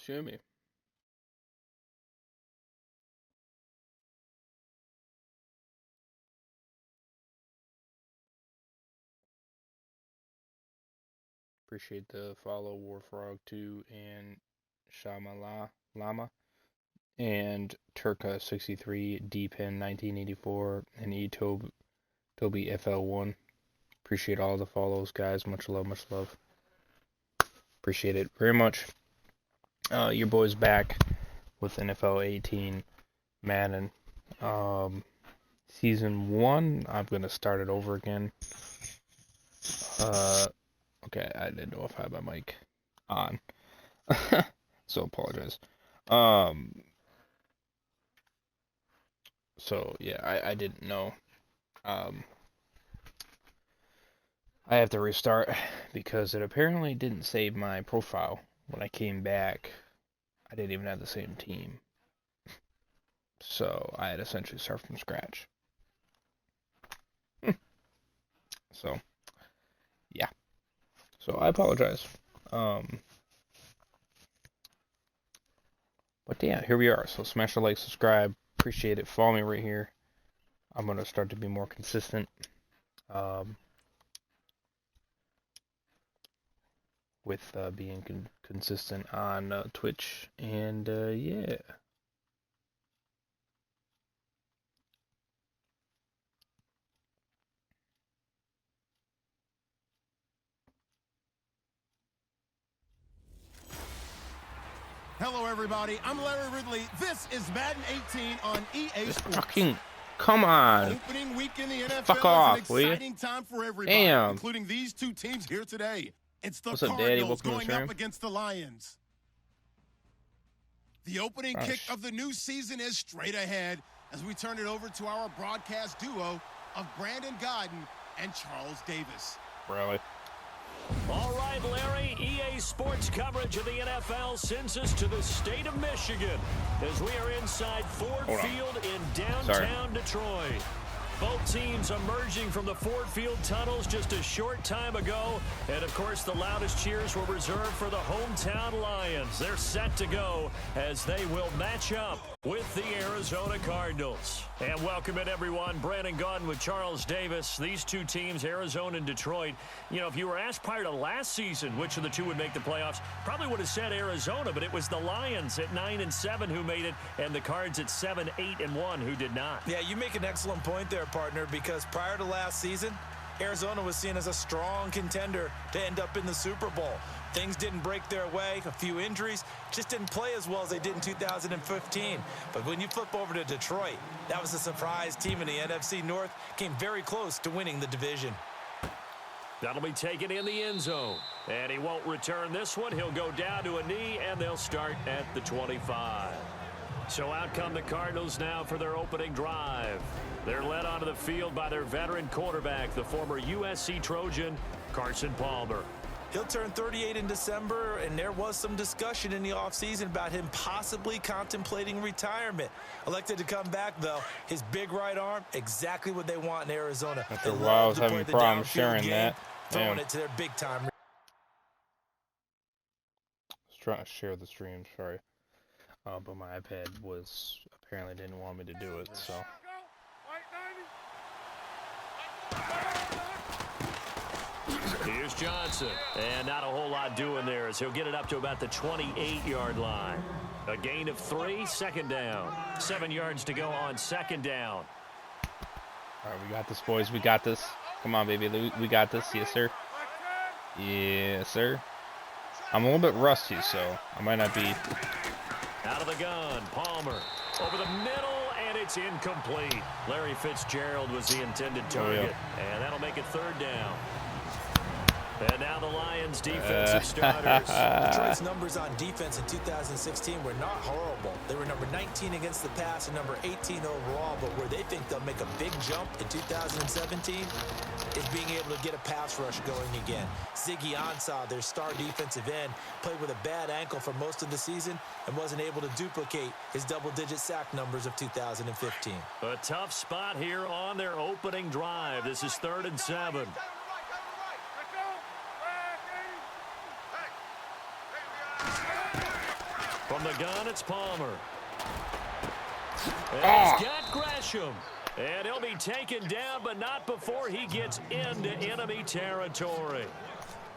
Shimmy. Appreciate the follow, Warfrog2 and Shamala Lama and Turka63, Dpen 1984, and Toby FL1. Appreciate all the follows, guys. Much love, much love. Appreciate it very much. Your boy's back with NFL 18 Madden. Season 1, I'm going to start it over again. Okay, I didn't know if I had my mic on. So apologize. So yeah, I didn't know. I have to restart because it apparently didn't save my profile when I came back. I didn't even have the same team. So I had to essentially start from scratch. So yeah. So I apologize. But yeah, here we are. So smash the like, subscribe. Appreciate it. Follow me right here. I'm going to start to be more consistent. With being consistent on Twitch. And yeah. Hello, everybody. I'm Larry Ridley. This is Madden 18 on EA Sports. Fucking, come on. Opening week in the NFL Fuck off, is an exciting time for everybody, Damn. including these two teams here today. It's the What's up, Cardinals Daddy? going up against the Lions. The opening kick of the new season is straight ahead as we turn it over to our broadcast duo of Brandon Godden and Charles Davis. Really? All right, Larry, EA Sports coverage of the NFL sends us to the state of Michigan as we are inside Ford Field in downtown Detroit. Both teams emerging from the Ford Field tunnels just a short time ago. And, of course, the loudest cheers were reserved for the hometown Lions. They're set to go as they will match up with the Arizona Cardinals. And welcome in, everyone. Brandon Gaudin with Charles Davis. These two teams, Arizona and Detroit, you know, if you were asked prior to last season which of the two would make the playoffs, probably would have said Arizona, but it was the Lions at 9-7 who made it, and the Cards at 7-8-1 who did not. Yeah, you make an excellent point there, partner, because prior to last season, Arizona was seen as a strong contender to end up in the Super Bowl. Things didn't break their way, a few injuries, just didn't play as well as they did in 2015. But when you flip over to Detroit, that was a surprise team in the NFC North, came very close to winning the division. That'll be taken in the end zone. And he won't return this one. He'll go down to a knee, and they'll start at the 25. So out come the Cardinals now for their opening drive. They're led onto the field by their veteran quarterback, the former USC Trojan, Carson Palmer. He'll turn 38 in December, and there was some discussion in the offseason about him possibly contemplating retirement. Elected to come back, though. His big right arm, exactly what they want in Arizona. After a while, I was having problems sharing that. Throwing it to their big time. I was trying to share the stream, sorry. But my iPad apparently didn't want me to do it, so. Here's Johnson, and not a whole lot doing there as he'll get it up to about the 28-yard line. A gain of 3, second down. 7 yards to go on second down. All right, we got this, boys. We got this. Come on, baby. We got this. Yes, sir. Yes, sir. I'm a little bit rusty, so I might not be. Out of the gun, Palmer over the middle, and it's incomplete. Larry Fitzgerald was the intended target, and that'll make it third down. And now the Lions defensive starters. Detroit's numbers on defense in 2016 were not horrible. They were number 19 against the pass and number 18 overall, but where they think they'll make a big jump in 2017 is being able to get a pass rush going again. Ziggy Ansah, their star defensive end, played with a bad ankle for most of the season and wasn't able to duplicate his double-digit sack numbers of 2015. A tough spot here on their opening drive. This is 3rd and 7. From the gun, it's Palmer. And he's got Gresham. And he'll be taken down, but not before he gets into enemy territory.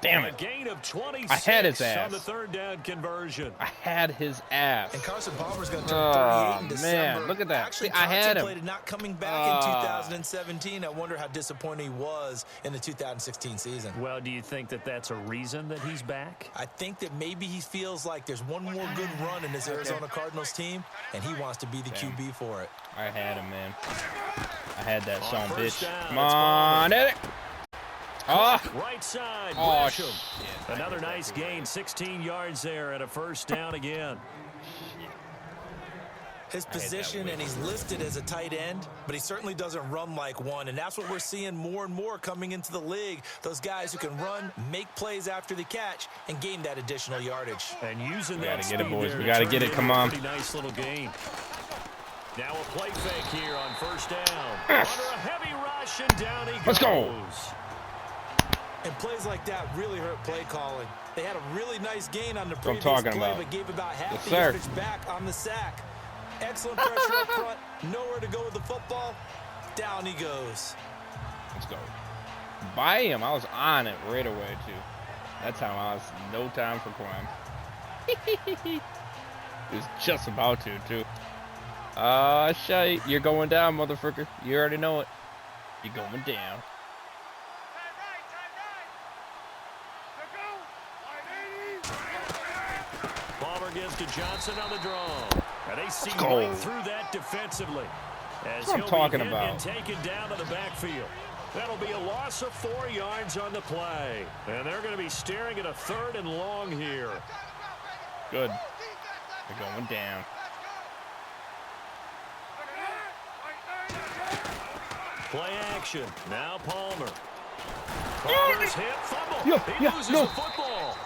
Damn it. A gain of 26 I had his ass. on the third down conversion. I had his ass. And Carson Palmer's going to turn 38 in December. Man, look at that. Actually, I had him. contemplated not coming back in 2017. I wonder how disappointed he was in the 2016 season. Well, do you think that that's a reason that he's back? I think that maybe he feels like there's one more good run in this Arizona Cardinals team, and he wants to be the QB for it. I had him, man. I had that son, bitch. Down, Come on, hit it. Oh. Right side, Oh, Gresham. Another nice gain, 16 yards there and a first down again. His position, and he's listed as a tight end, but he certainly doesn't run like one, and that's what we're seeing more and more coming into the league. Those guys who can run, make plays after the catch, and gain that additional yardage. And using We that gotta get it, speed boys. there We to gotta turn get it. into Come a on. pretty nice little gain. Now a play fake here on first down. Under a heavy rush, and down he goes. Let's go. And plays like that really hurt play calling. They had a really nice gain on the That's what I'm previous talking play, about. but gave about half Yes, the sir. yardage back on the sack. Excellent pressure up front. Nowhere to go with the football. Down he goes. Let's go. By him. I was on it right away, too. That's how I was. No time for crime. He was just about to, too. Shay, you're going down, motherfucker. You already know it. You're going down. Palmer gives to Johnson on the draw. And they see go. right through that defensively. As That's what I'm he'll talking be hit about. and taken down to the backfield. That'll be a loss of 4 yards on the play. And they're going to be staring at a 3rd and long here. Good. They're going down. Play action. Now Palmer. Palmer's hit. Fumble. He loses no. the football.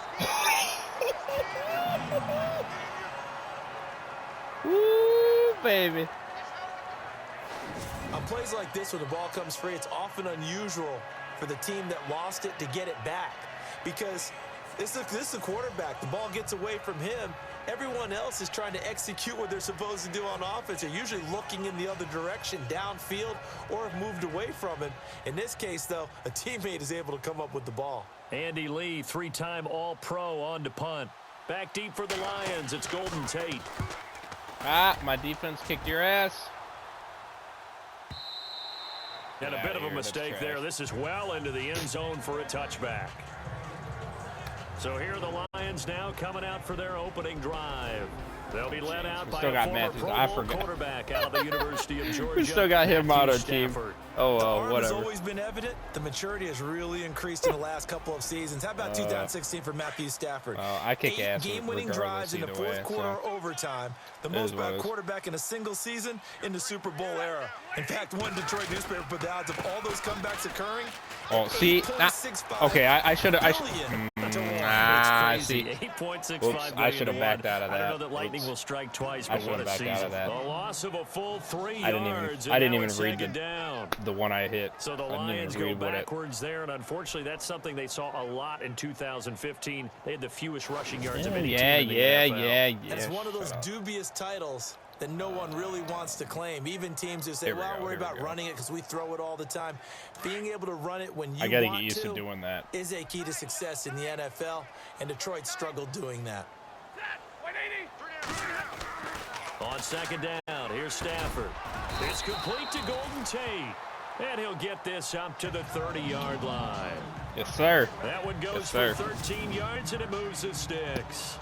Woo, baby. On plays like this, when the ball comes free, it's often unusual for the team that lost it to get it back. Because this is a quarterback. The ball gets away from him. Everyone else is trying to execute what they're supposed to do on offense. They're usually looking in the other direction, downfield, or have moved away from it. In this case, though, a teammate is able to come up with the ball. Andy Lee, 3-time All-Pro on to punt. Back deep for the Lions. It's Golden Tate. My defense kicked your ass. And a bit of a mistake there. This is well into the end zone for a touchback. So here are the Lions now coming out for their opening drive. They'll be led out by a former Pro Bowl quarterback out of the University of Georgia. We still got him on our team. Stafford. Oh, The arm whatever. has always been evident. The maturity has really increased in the last couple of seasons. How about 2016 for Matthew Stafford? I kick ass game-winning drives in the fourth quarter or overtime. The most by a quarterback in a single season in the Super Bowl era. In fact, one Detroit newspaper put the odds of all those comebacks occurring. Oh, see, okay, I should have. See. 8.65 I should have backed out of that. I don't know that lightning will strike twice, I but what a backed out season. of that. A loss of a full 3 I yards. didn't even read down. the one I hit. So the Lions go backwards there, and unfortunately, that's something they saw a lot in 2015. They had the fewest rushing yards of any team in the NFL. It's one of those dubious titles that no one really wants to claim. Even teams who say, well, I'll worry about running it because we throw it all the time. Being able to run it when you want to I gotta get used to doing that. Is a key to success in the NFL, and Detroit struggled doing that. On second down, here's Stafford. It's complete to Golden Tate. And he'll get this up to the 30-yard line. Yes, sir. That one goes for 13 yards, and it moves the sticks.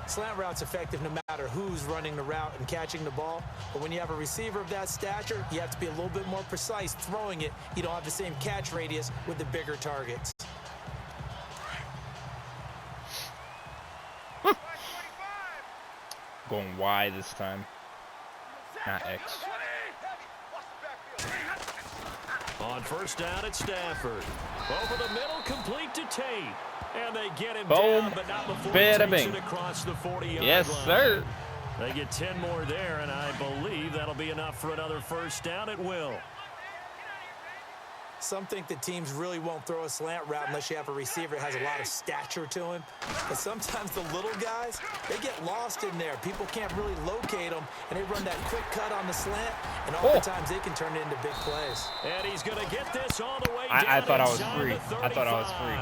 Slant route's effective no matter who's running the route and catching the ball. But when you have a receiver of that stature, you have to be a little bit more precise throwing it. You don't have the same catch radius with the bigger targets. Going Y this time, not X. On first down, it's Stafford. Over the middle, complete to Tate. And they get him Boom. down, but not before Bada he takes bing. it across the 40-yard line. Yes, sir. They get 10 more there, and I believe that'll be enough for another first down. It will. Some think that teams really won't throw a slant route unless you have a receiver that has a lot of stature to him. But sometimes the little guys, they get lost in there. People can't really locate them, and they run that quick cut on the slant, and oftentimes they can turn it into big plays. And he's going to get this all the way down. I thought I was free. I thought I was free.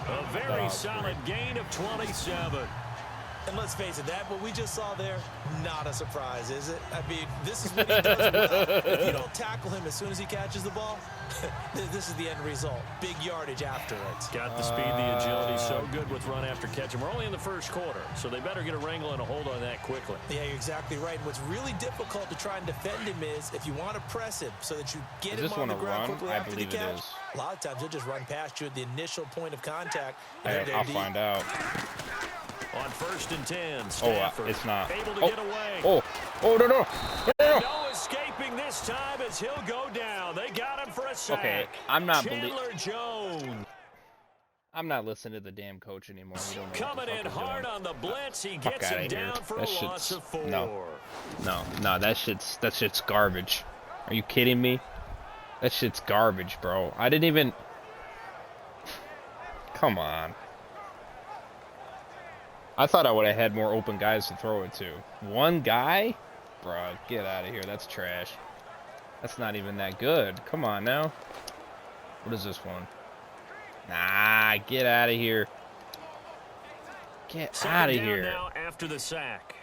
A very solid gain of 27. And let's face it, that what we just saw there, not a surprise, is it? I mean, this is what he does well. If you don't tackle him as soon as he catches the ball, this is the end result. Big yardage after it. Got the speed, the agility, so good with run after catch. And we're only in the first quarter, so they better get a wrangle and a hold on that quickly. Yeah, you're exactly right. And what's really difficult to try and defend him is if you want to press him so that you get him on the ground quickly after the catch. A lot of times he'll just run past you at the initial point of contact. I'll find out. On 1st and 10, Stafford it's not. Able to get away. No. Escaping this time as he'll go down. They got him for a sack. Okay, I'm not Chandler Jones. I'm not listening to the damn coach anymore. Coming in hard on the blitz. He gets him down for a loss of 4. No, that shit's garbage. Are you kidding me? That shit's garbage, bro. I didn't even... Come on. I thought I would have had more open guys to throw it to. One guy? Bro, get out of here. That's trash. That's not even that good. Come on now. What is this one? Nah, get out of here. Get out of here. Now after the sack.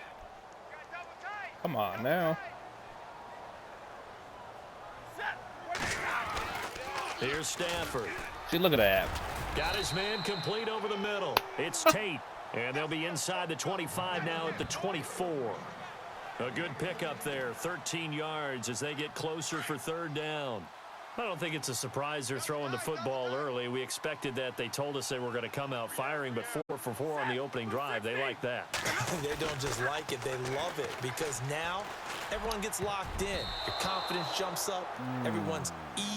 Come on now. Here's Stafford. See, look at that. Got his man complete over the middle. It's Tate. And they'll be inside the 25 now at the 24. A good pickup there, 13 yards as they get closer for 3rd down. I don't think it's a surprise they're throwing the football early. We expected that. They told us they were going to come out firing, but 4 for 4 on the opening drive. They like that. They don't just like it, they love it, because now everyone gets locked in. Your confidence jumps up. Everyone's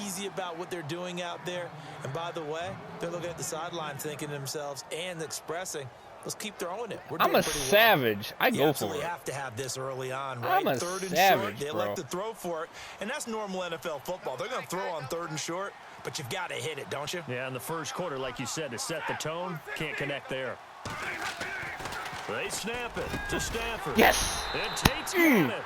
easy about what they're doing out there. And by the way, they're looking at the sideline thinking to themselves and expressing, let's keep throwing it. I'm a savage. I go for it. You have to have this early on, right? I'm a 3rd and savage, short, they like to throw for it, and that's normal NFL football. They're going to throw on 3rd and short, but you've got to hit it, don't you? Yeah, in the first quarter, like you said, to set the tone, can't connect there. They snap it to Stafford. Yes! And Tate's got it.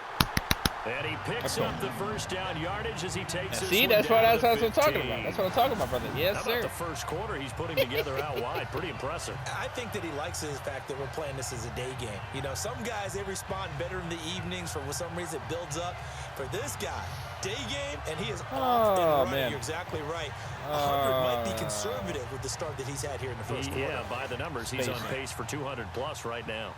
And he picks up the 1st down yardage as he takes it. See, that's what I'm talking about. That's what I'm talking about, brother. Yes, sir. How about the first quarter he's putting together out wide? Pretty impressive. I think that he likes the fact that we're playing this as a day game. You know, some guys, they respond better in the evenings. For some reason, it builds up. For this guy, day game, and he is off and running. Man. You're exactly right. 100 might be conservative with the start that he's had here in the first quarter. Yeah, by the numbers, he's on pace for 200+ right now.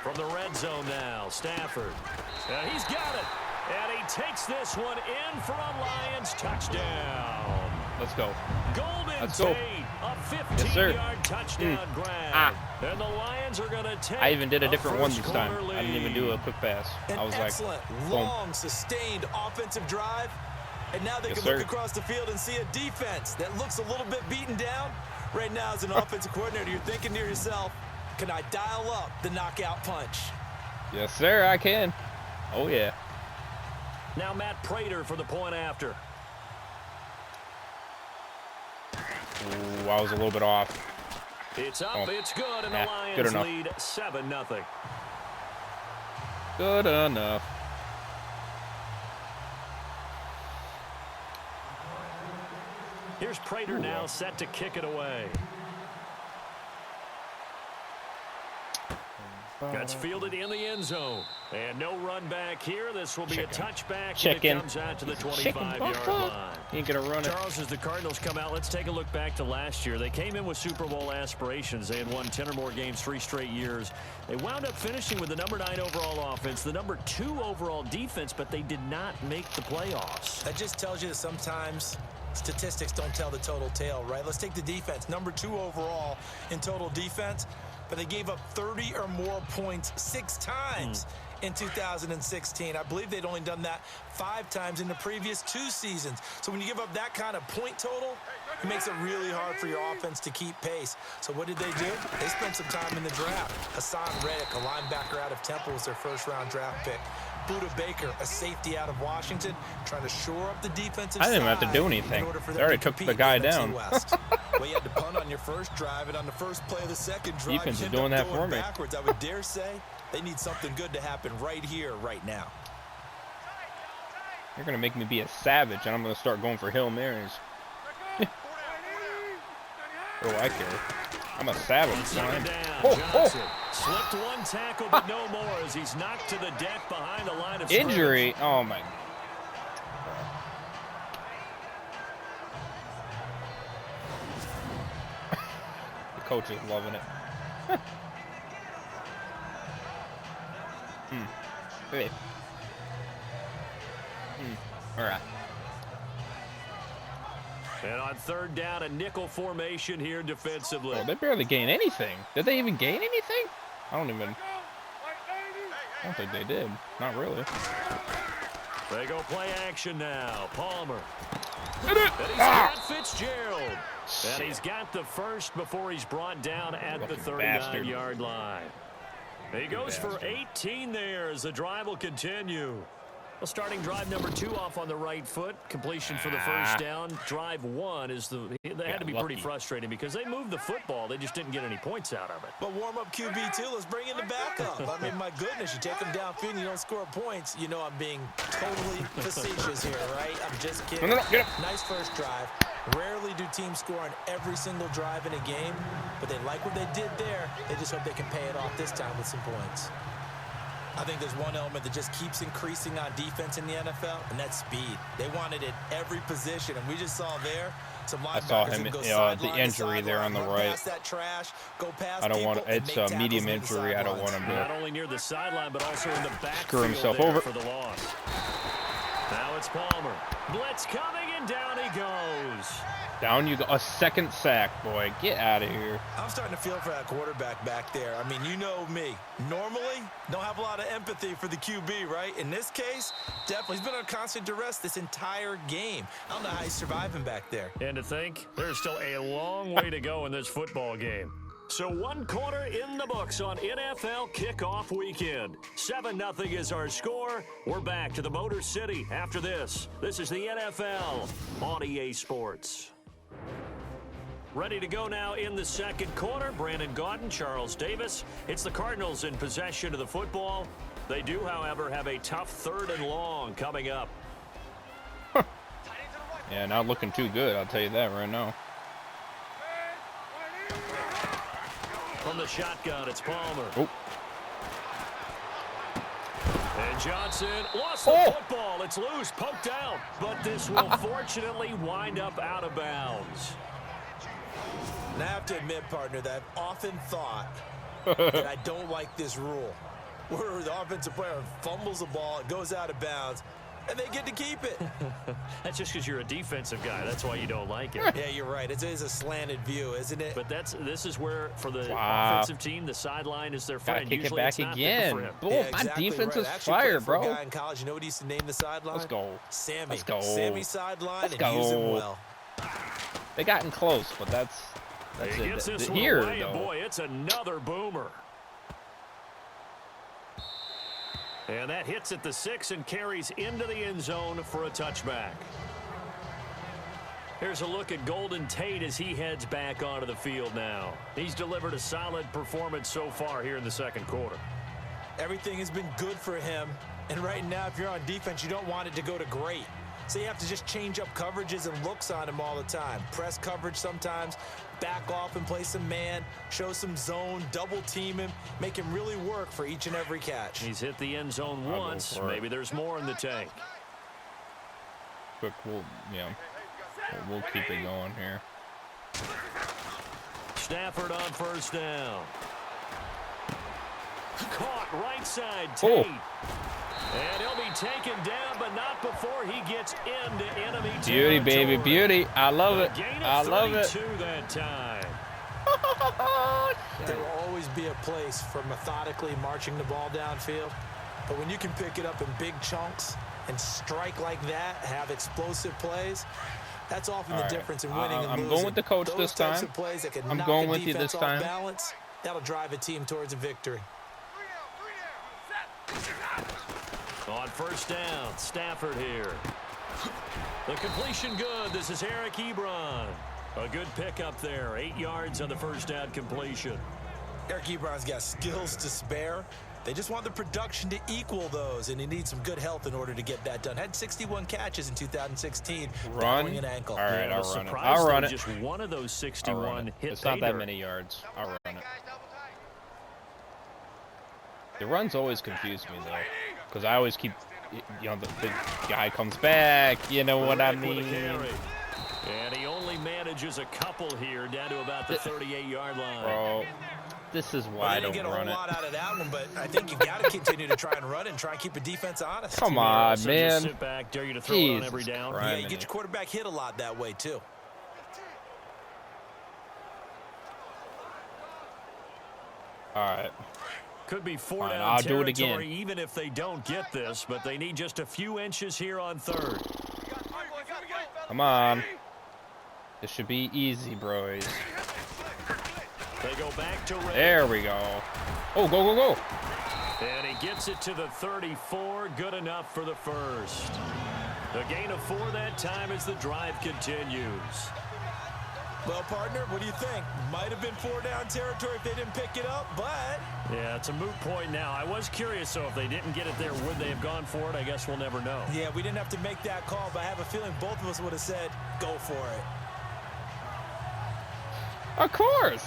From the red zone now, Stafford. He's got it. And he takes this one in for a Lions touchdown. Let's go. Golden Tate, a 15-yard touchdown grab. And the Lions are going to take I even did a different one this time. I didn't even do a quick pass. I was excellent, long, sustained offensive drive. And now they can look across the field and see a defense that looks a little bit beaten down. Right now, as an offensive coordinator, you're thinking to yourself, can I dial up the knockout punch? Yes, sir, I can. Oh, yeah. Now Matt Prater for the point after. Ooh, I was a little bit off. It's up, it's good, and the Lions lead 7-0. Good enough. Here's Prater now set to kick it away. That's fielded in the end zone. And no run back here. This will be a touchback. It comes out to the 25-yard line. Ain't gonna run it. Charles, as the Cardinals come out, let's take a look back to last year. They came in with Super Bowl aspirations. They had won 10 or more games 3 straight years. They wound up finishing with the number 9 overall offense, the number 2 overall defense, but they did not make the playoffs. That just tells you that sometimes statistics don't tell the total tale, right? Let's take the defense. Number 2 overall in total defense, but they gave up 30 or more points 6 times in 2016. I believe they'd only done that 5 times in the previous 2 seasons. So when you give up that kind of point total, It makes it really hard for your offense to keep pace. So what did they do? They spent some time in the draft. Hassan Reddick, a linebacker out of Temple, was their first-round draft pick. Buda Baker, a safety out of Washington, trying to shore up the defensive side. I didn't have to do anything. They already took the guy down. Well, you had to punt on your first drive, and on the first play of the second drive, defense is doing that for me. Backwards. I would dare say they need something good to happen right here, right now. You're going to make me be a savage, and I'm going to start going for Hail Marys. Oh, I care. I'm a savage, man. Slipped one tackle, but no more as he's knocked to the deck behind the line of scrimmage. Injury. Oh, my God. The coach is loving it. Hey. All right. And on third down, a nickel formation here defensively. Oh, they barely gain anything. Did they even gain anything? I don't think they did. Not really. They go play action now. Palmer. And he's got Fitzgerald. And he's got the first before he's brought down at the 39-yard line. He goes for 18 there as the drive will continue. Well, starting drive number 2 off on the right foot. Completion for the first down. Drive 1 is they had to be pretty frustrating because they moved the football. They just didn't get any points out of it. But warm-up QB, too. Let's bring in the backup. I mean, my goodness, you take them downfield and you don't score points. You know I'm being totally facetious here, right? I'm just kidding. Nice first drive. Rarely do teams score on every single drive in a game, but they like what they did there. They just hope they can pay it off this time with some points. I think there's one element that just keeps increasing on defense in the NFL, and that's speed. They want it at every position, and we just saw there some linebackers. I saw him, the injury there on the right. That trash, go past I don't want it's a medium injury. I don't want him to not only near the sideline, but also in the backfield screw himself over for the loss. Now it's Palmer. Blitz coming, and down he goes. Down you go. A second sack, boy. Get out of here. I'm starting to feel for that quarterback back there. I mean, you know me. Normally, don't have a lot of empathy for the QB, right? In this case, definitely. He's been on constant duress this entire game. I don't know how he's surviving back there. And to think, there's still a long way to go in this football game. So 1 quarter in the books on NFL kickoff weekend. 7-0 is our score. We're back to the Motor City after this. This is the NFL on EA Sports. Ready to go now in the second quarter. Brandon Gaudin, Charles Davis. It's the Cardinals in possession of the football. They do, however, have a tough 3rd and long coming up. Yeah, not looking too good. I'll tell you that right now. From the shotgun, it's Palmer. Oh. And Johnson lost the football. It's loose, poked out. But this will fortunately wind up out of bounds. And I have to admit, partner, that I've often thought that I don't like this rule, where the offensive player fumbles the ball, it goes out of bounds, and they get to keep it. That's just because you're a defensive guy. That's why you don't like it. Yeah, you're right. It is a slanted view, isn't it? But this is where, for the offensive team, the sideline is their friend. Kick usually it back again. Boom, yeah, exactly my defense is fire, bro. For a guy in college, you know what he used to name the sideline? Let's go. Sammy. Let's go. Sammy sideline, and use him well. They gotten close, but that's he gets it. This Here, away, though. Boy, it's another boomer. And that hits at the 6 and carries into the end zone for a touchback. Here's a look at Golden Tate as he heads back onto the field now. He's delivered a solid performance so far here in the second quarter. Everything has been good for him. And right now, if you're on defense, you don't want it to go to great. So you have to just change up coverages and looks on him all the time. Press coverage sometimes, back off and play some man, show some zone, double team him, make him really work for each and every catch. He's hit the end zone once. Maybe there's more in the tank. Quick, we'll keep it going here. Stafford on first down. Caught right side, Tate. And he'll be taken down, but not before he gets into enemy territory. Beauty, baby, beauty. I love it. I love it. That time. There will always be a place for methodically marching the ball downfield. But when you can pick it up in big chunks and strike like that, have explosive plays, That's often the difference in winning and losing. I'm going with the coach this time. Those types of plays that can I'm knock going a with you defense this off time. balance, that'll drive a team towards a victory. On first down, Stafford here. The completion good. This is Eric Ebron. A good pickup there. 8 yards on the first down completion. Eric Ebron's got skills to spare. They just want the production to equal those, and he needs some good health in order to get that done. Had 61 catches in 2016. Run. An ankle. All right, Yeah, I'll run it. I'll run it. Just one of those 61 hit. It's not that many yards. I'll run it. The runs always confuse me though, because I always keep, you know, the guy comes back. You know what I mean? And he only manages a couple here, down to about the 38-yard line. Bro, this is why I don't get a run whole lot out of that one, but I think you've got to continue to try and run and try and keep the defense honest. Come on, man. Just sit back, dare you to throw it on every down. Yeah, you get your quarterback hit a lot that way too. All right. Could be 4 down I'll do it territory again. even if they don't get this, but they need just a few inches here on third. Come on. This should be easy, bros. They go back to Ray. There we go. Oh, go, go, go. And he gets it to the 34. Good enough for the first. A gain of 4 that time as the drive continues. Well, partner, what do you think? Might have been 4 down territory if they didn't pick it up, but... Yeah, it's a moot point now. I was curious, so if they didn't get it there, would they have gone for it? I guess we'll never know. Yeah, we didn't have to make that call, but I have a feeling both of us would have said, go for it. Of course.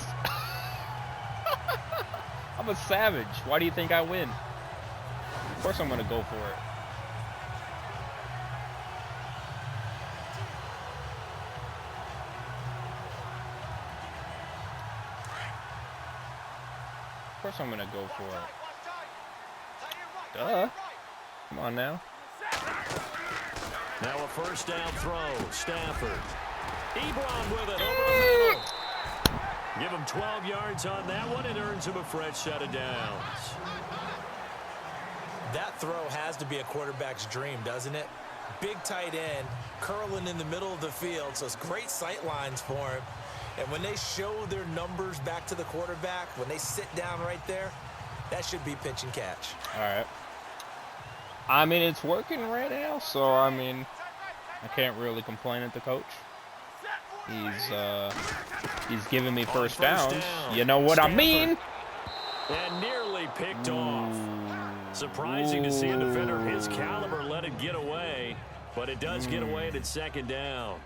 I'm a savage. Why do you think I win? Of course I'm going to go for it. Of course I'm going to go for it. Duh. Come on now. Now a first down throw. Stafford. Ebron with it over the middle. Give him 12 yards on that one and earns him a fresh set of downs. That throw has to be a quarterback's dream, doesn't it? Big tight end, curling in the middle of the field, so it's great sight lines for him. And when they show their numbers back to the quarterback, when they sit down right there, that should be pitch and catch. All right. I mean, it's working right now, so, I mean, I can't really complain at the coach. He's giving me first downs. You know what I mean? And nearly picked off. Surprising to see a defender of his caliber let it get away, but it does get away at its second down.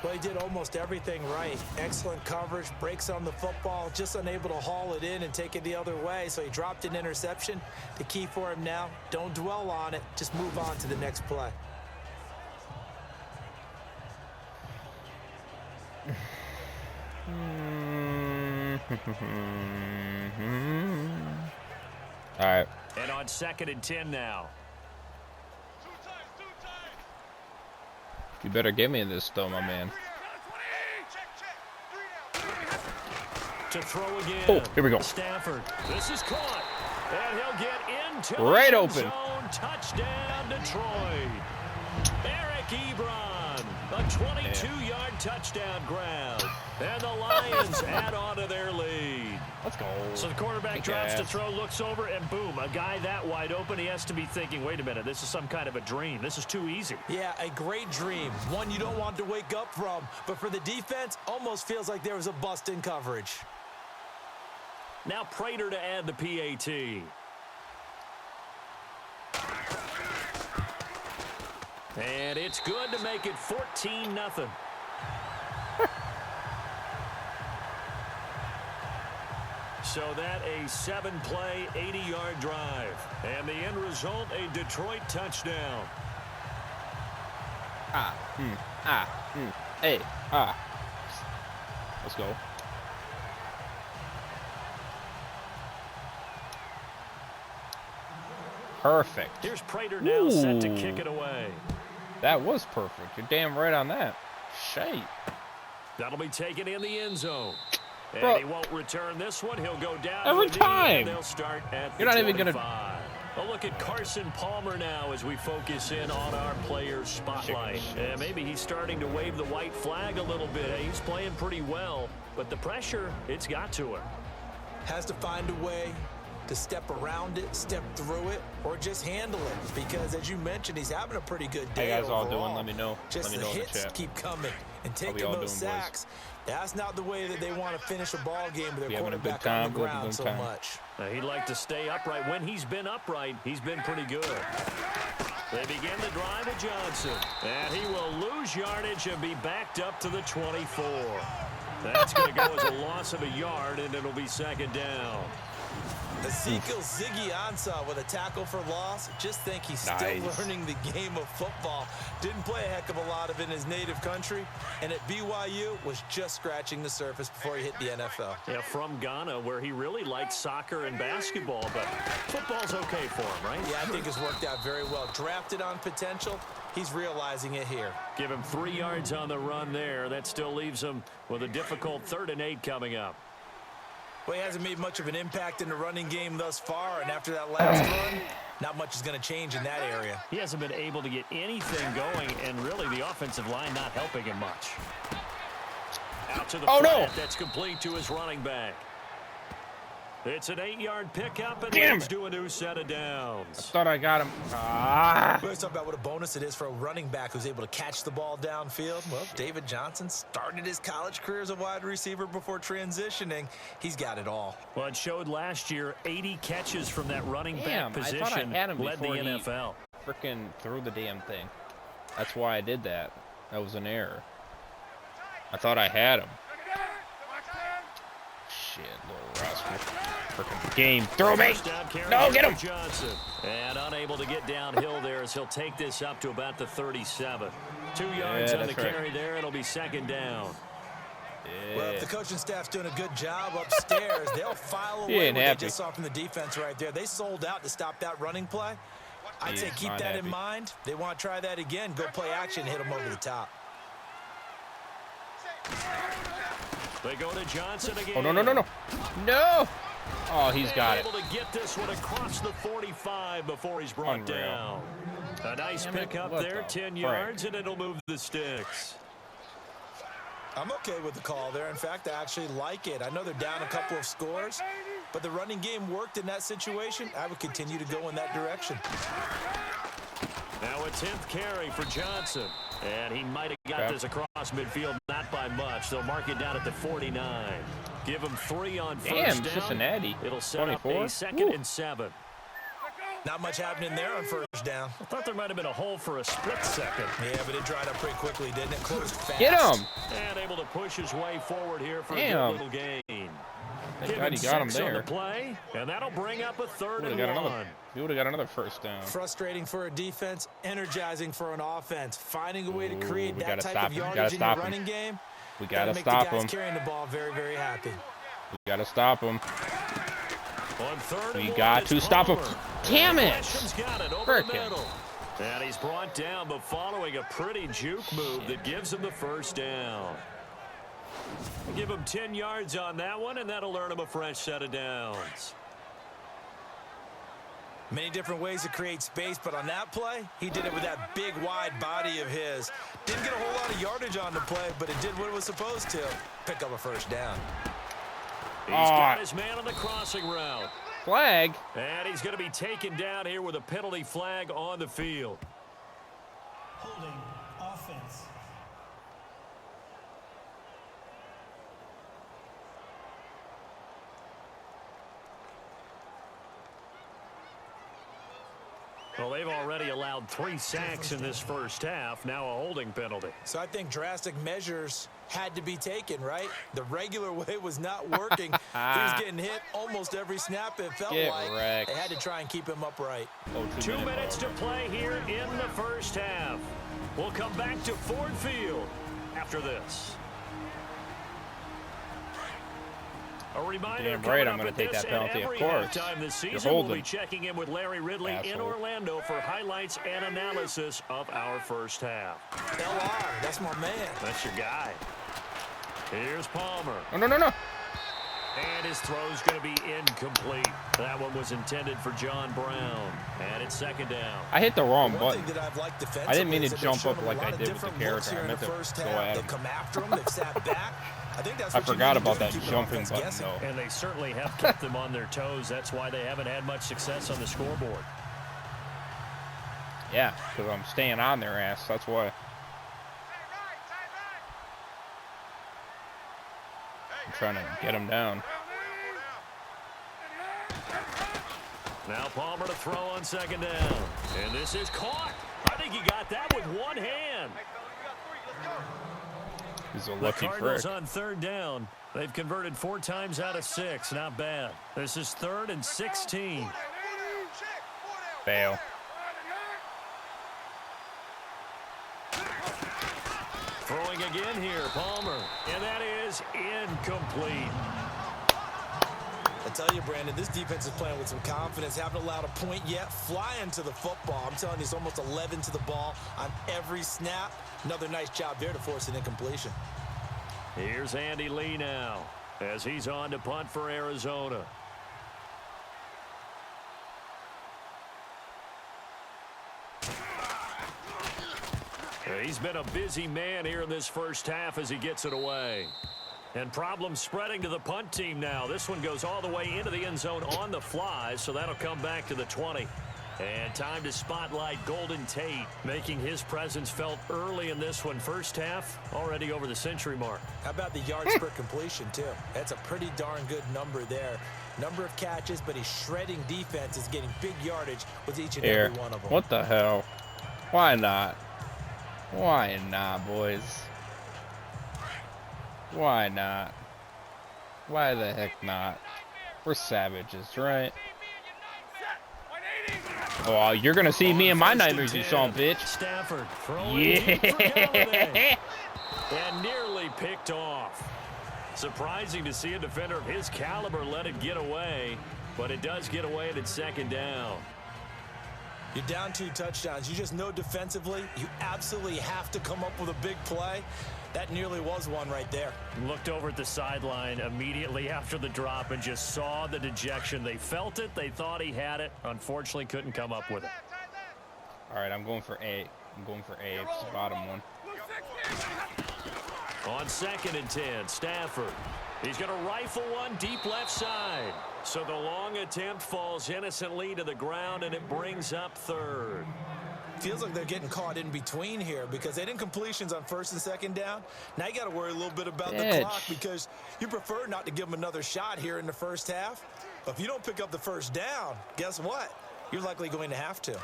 Well, he did almost everything right. Excellent coverage, breaks on the football, just unable to haul it in and take it the other way, so he dropped an interception. The key for him now, don't dwell on it, just move on to the next play. All right. And on 2nd and 10 now. You better give me this, though, my man. To throw again. Oh, here we go. Stafford. This is caught. And he'll get into right the open. Zone. Touchdown, Detroit. Eric Ebron. A 22-yard touchdown grab. And the Lions add on to their lead. Let's go. So the quarterback drops to throw, looks over, and boom, a guy that wide open, he has to be thinking, wait a minute, this is some kind of a dream. This is too easy. Yeah, a great dream. One you don't want to wake up from. But for the defense, almost feels like there was a bust in coverage. Now Prater to add the PAT. And it's good to make it 14-0. So that a 7-play, 80-yard drive. And the end result, a Detroit touchdown. Hey, Let's go. Perfect. Here's Prater now set to kick it away. That was perfect. You're damn right on that. Shite. That'll be taken in the end zone. And Bro, he won't return this one. He'll go down every to the time. knee, and they'll start at You're not the even 25. gonna. A look at Carson Palmer now as we focus in on our player's spotlight. And maybe he's starting to wave the white flag a little bit. He's playing pretty well, but the pressure, it's got to him. Has to find a way to step around it, step through it, or just handle it. Because as you mentioned, he's having a pretty good day. How you guys all overall. doing? Let me know. Just Let me know the in the hits chat. keep coming and taking those sacks. That's not the way that they want to finish a ball game with their quarterback on the ground so much. He'd like to stay upright. When he's been upright, he's been pretty good. They begin the drive with Johnson. And he will lose yardage and be backed up to the 24. That's going to go as a loss of a yard, and it'll be second down. Ezekiel Ziggy Ansah with a tackle for loss. Just think he's still learning the game of football. Didn't play a heck of a lot of it in his native country. And at BYU was just scratching the surface before he hit the NFL. Yeah, from Ghana, where he really liked soccer and basketball. But football's okay for him, right? Yeah, I think it's worked out very well. Drafted on potential. He's realizing it here. Give him 3 yards on the run there. That still leaves him with a difficult 3rd and 8 coming up. Well, he hasn't made much of an impact in the running game thus far, and after that last run, not much is going to change in that area. He hasn't been able to get anything going, and really the offensive line not helping him much. Out to the front. That's complete to his running back. It's an 8-yard pickup, and leads to a new set of downs. I thought I got him. Let's talk about what a bonus it is for a running back who's able to catch the ball downfield. Well, David Johnson started his college career as a wide receiver before transitioning. He's got it all. Well, it showed last year 80 catches from that running back position. I thought I had him led the NFL. Freaking threw the damn thing. That's why I did that. That was an error. I thought I had him. Shit, little rascal. Freaking game. Throw me. No, get him. Johnson. And unable to get downhill there as he'll take this up to about the 37. 2 yards on the carry there. It'll be second down. Yeah. Well, if the coaching staff's doing a good job upstairs, they'll file away what they just saw from the defense right there. They sold out to stop that running play. I'd say keep that in mind. They want to try that again. Go play action, hit them over the top. They go to Johnson again. Oh, no. No! Oh, he's got it. Able to get this one across the 45 before he's brought down. A nice pickup there, 10 yards, and it'll move the sticks. I'm okay with the call there. In fact, I actually like it. I know they're down a couple of scores, but the running game worked in that situation. I would continue to go in that direction. Now a 10th carry for Johnson. And he might have got this across midfield, not by much. They'll mark it down at the 49. Give him 3 on first down. Cincinnati. It'll set 24? Up a 2nd and 7. Not much happening there on first down. I thought there might have been a hole for a split second. Yeah, but it dried up pretty quickly, didn't it? Closed fast. Get him! And able to push his way forward here for a good little gain. Thank God he got him there. On the play, and that'll bring up a 3rd and 1. He would have got another first down. Frustrating for a defense, energizing for an offense. Finding a way to create that type of yardage in your running game. We got to stop him. Make the guys carrying the ball very, very happy. We got to stop him. On 3rd we got to stop him. Damn it! Frickin'. And he's brought down, but following a pretty juke move that gives him the first down. Give him 10 yards on that one, and that'll earn him a fresh set of downs. Many different ways to create space, but on that play, he did it with that big, wide body of his. Didn't get a whole lot of yardage on the play, but it did what it was supposed to. Pick up a first down. He's got his man on the crossing route. Flag. And he's going to be taken down here with a penalty flag on the field. Holding offense. Well, they've already allowed 3 sacks in this first half. Now a holding penalty. So I think drastic measures had to be taken, right? The regular way was not working. He was getting hit almost every snap. It felt like they had to try and keep him upright. 2 minutes to play here in the first half. We'll come back to Ford Field after this. A reminder, damn right I'm going to take that penalty, of course. This season, we'll be checking in with Larry Ridley in Orlando for highlights and analysis of our first half. LR, that's my man. That's your guy. Here's Palmer. No. And his throw's going to be incomplete. That one was intended for John Brown. And it's second down. I hit the wrong One button. thing that I've liked I didn't mean to defensively is jump that up they've like shown I a lot did of with the different looks character. here I in meant the to first go half. at They've him. come after him. They've sat back. I think that's I what you forgot need to about do that to keep an jumping offense button, guessing. though. And they certainly have kept them on their toes. That's why they haven't had much success on the scoreboard. Yeah, because I'm staying on their ass. That's why. I'm trying to get them down. Now Palmer to throw on second down. And this is caught. I think he got that with one hand. He's a The lucky Cardinals frick. on third down. They've converted 4 times out of 6. Not bad. This is 3rd and 16. Fail. Throwing again here, Palmer. And that is incomplete. I tell you, Brandon, this defense is playing with some confidence. Haven't allowed a point yet. Flying to the football. I'm telling you, it's almost 11 to the ball on every snap. Another nice job there to force an incompletion. Here's Andy Lee now as he's on to punt for Arizona. He's been a busy man here in this first half as he gets it away. And problems spreading to the punt team now. This one goes all the way into the end zone on the fly, so that'll come back to the 20. And time to spotlight Golden Tate, making his presence felt early in this one. First half, already over the century mark. How about the yards per completion, too? That's a pretty darn good number there. Number of catches, but he's shredding defense, is getting big yardage with each and every one of them. What the hell? Why not? Why not, boys? Why not? Why the heck not? We're savages, right? Oh, you're gonna see me in my nightmares, you son of a bitch. Stafford throwing deep for Galladay. Yeah. And nearly picked off. Surprising to see a defender of his caliber let it get away, but it does get away and it's second down. You're down 2 touchdowns. You just know defensively, you absolutely have to come up with a big play. That nearly was one right there. Looked over at the sideline immediately after the drop and just saw the dejection. They felt it. They thought he had it. Unfortunately, couldn't come up with it. All right, I'm going for A. I'm going for A. It's the bottom one. On 2nd and 10, Stafford. He's going to rifle one deep left side. So the long attempt falls innocently to the ground, and it brings up 3rd. Feels like they're getting caught in between here because they didn't completions on 1st and 2nd down. Now you got to worry a little bit about the clock because you prefer not to give them another shot here in the first half. But if you don't pick up the first down, guess what? You're likely going to have to.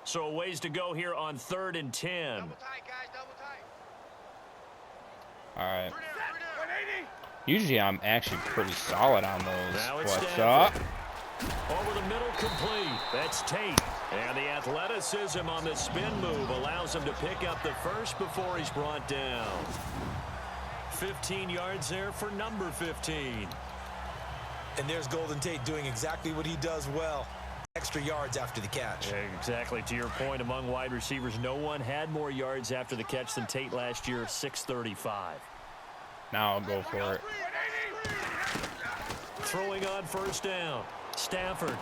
So a ways to go here on 3rd and 10. Double tight, guys, double tight. All right. Usually I'm actually pretty solid on those. Now it's What's Stafford. up? Over the middle, complete. That's Tate. And the athleticism on the spin move allows him to pick up the first before he's brought down. 15 yards there for number 15. And there's Golden Tate doing exactly what he does well. Extra yards after the catch. Exactly. To your point, among wide receivers, no one had more yards after the catch than Tate last year, 635. Now I'll go for it. Throwing on 1st down. Stafford.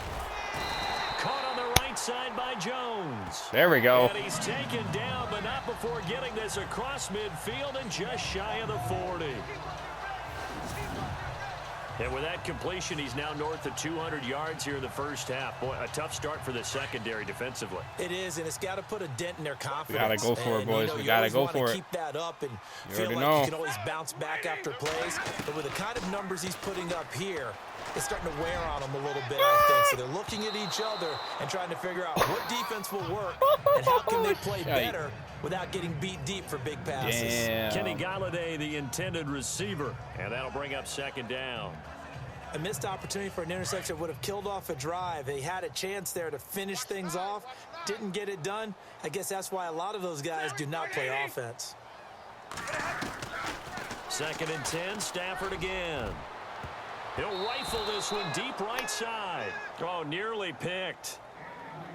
Caught on the right side by Jones. There we go. And he's taken down, but not before getting this across midfield and just shy of the 40. And with that completion, he's now north of 200 yards here in the first half. Boy, a tough start for the secondary defensively. It is, and it's got to put a dent in their confidence. We got to go for it, boys. You know, We got to go for it. Keep that up and You feel already like know. you can always bounce back after plays. But with the kind of numbers he's putting up here, it's starting to wear on them a little bit, I think. So they're looking at each other and trying to figure out what defense will work and how can they play better without getting beat deep for big passes. Damn. Kenny Galladay, the intended receiver, and that'll bring up 2nd down. A missed opportunity for an interception would have killed off a drive. They had a chance there to finish things off. Didn't get it done. I guess that's why a lot of those guys do not play offense. 2nd and 10, Stafford again. He'll rifle this one deep right side. Oh, nearly picked.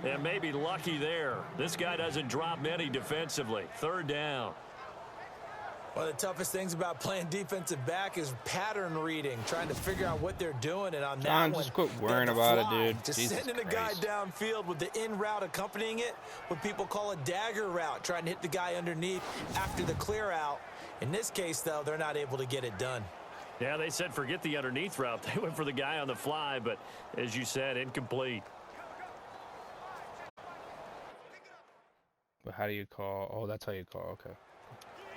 And maybe lucky there. This guy doesn't drop many defensively. 3rd down. One of the toughest things about playing defensive back is pattern reading, trying to figure out what they're doing. And on that one, just quit worrying about it, dude. Just Jesus sending a guy downfield with the in route accompanying it, what people call a dagger route, trying to hit the guy underneath after the clear out. In this case, though, they're not able to get it done. Yeah, they said forget the underneath route. They went for the guy on the fly, but as you said, incomplete. But how do you call? Oh, that's how you call. Okay.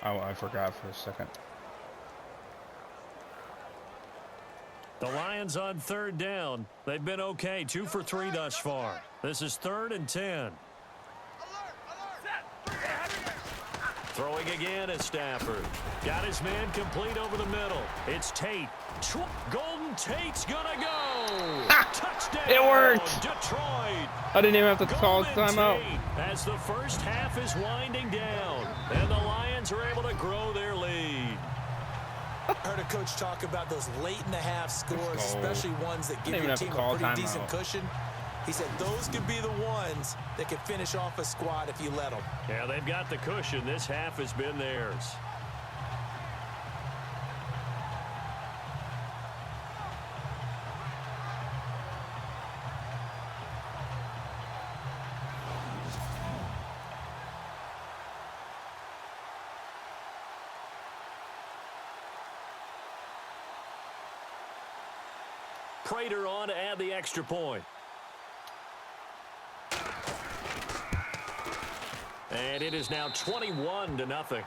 I forgot for a second. The Lions on 3rd down. They've been okay, 2 for 3 thus far. This is 3rd and 10. Throwing again is Stafford. Got his man complete over the middle. It's Tate. Golden Tate's gonna go. Touchdown. It worked. Detroit. I didn't even have to call timeout. As the first half is winding down, and the Lions are able to grow their lead. I heard a coach talk about those late in the half scores, especially ones that give your team a pretty decent cushion. He said those could be the ones that could finish off a squad if you let them. Yeah, they've got the cushion. This half has been theirs. Prater on to add the extra point. And it is now 21-0.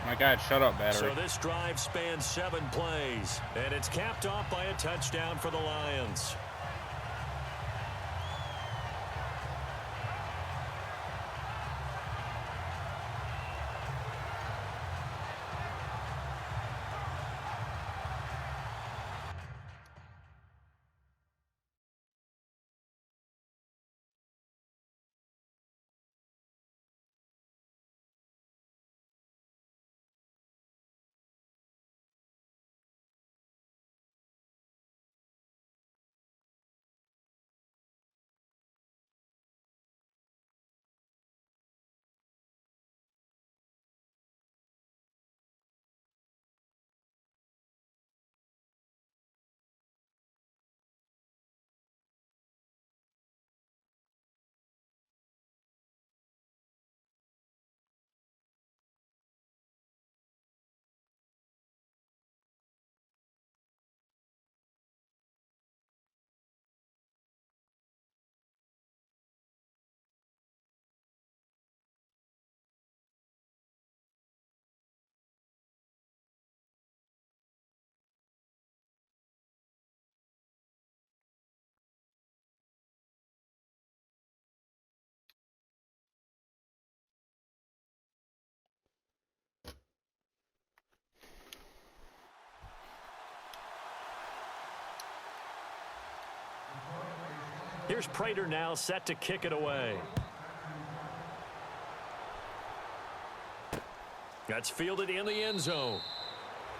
My God, shut up, battery. So this drive spans 7 plays, and it's capped off by a touchdown for the Lions. Here's Prater now set to kick it away. That's fielded in the end zone.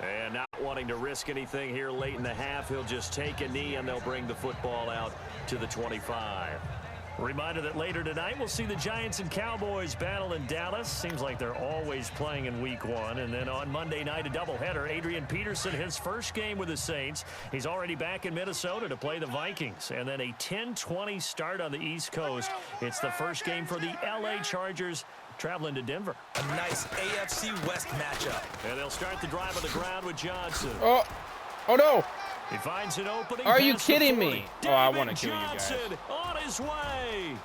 And not wanting to risk anything here late in the half, he'll just take a knee and they'll bring the football out to the 25. Reminder that later tonight we'll see the Giants and Cowboys battle in Dallas. Seems like they're always playing in week 1. And then on Monday night, a doubleheader. Adrian Peterson, his first game with the Saints. He's already back in Minnesota to play the Vikings. And then a 10-20 start on the East Coast. It's the first game for the LA Chargers traveling to Denver. A nice AFC West matchup. And they'll start the drive on the ground with Johnson. Oh no. He finds an opening. Are you kidding me? Oh, I want to kill you guys. On his way.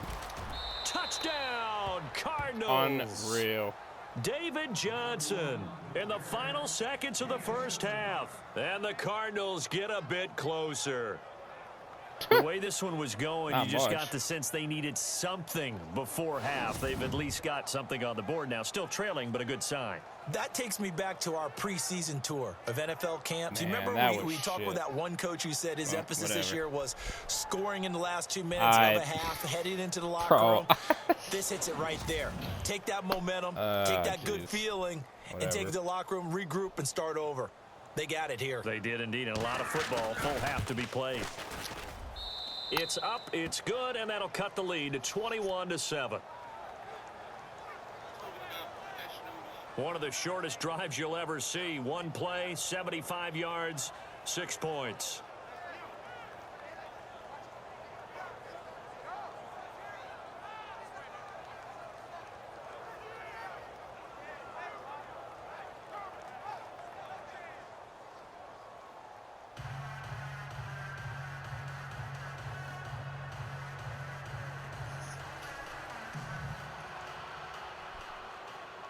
Touchdown, Cardinals. Unreal. David Johnson in the final seconds of the first half. And the Cardinals get a bit closer. The way this one was going, you just got the sense they needed something before half. They've at least got something on the board now. Still trailing, but a good sign. That takes me back to our preseason tour of NFL camps. Man, you remember we talked with that one coach who said his emphasis this year was scoring in the last 2 minutes of a half, heading into the locker room. This hits it right there. Take that momentum, take that good feeling, and take it to the locker room, regroup, and start over. They got it here. They did indeed, and a lot of football, full half to be played. It's up, it's good, and that'll cut the lead to 21-7. One of the shortest drives you'll ever see. One play, 75 yards, 6 points.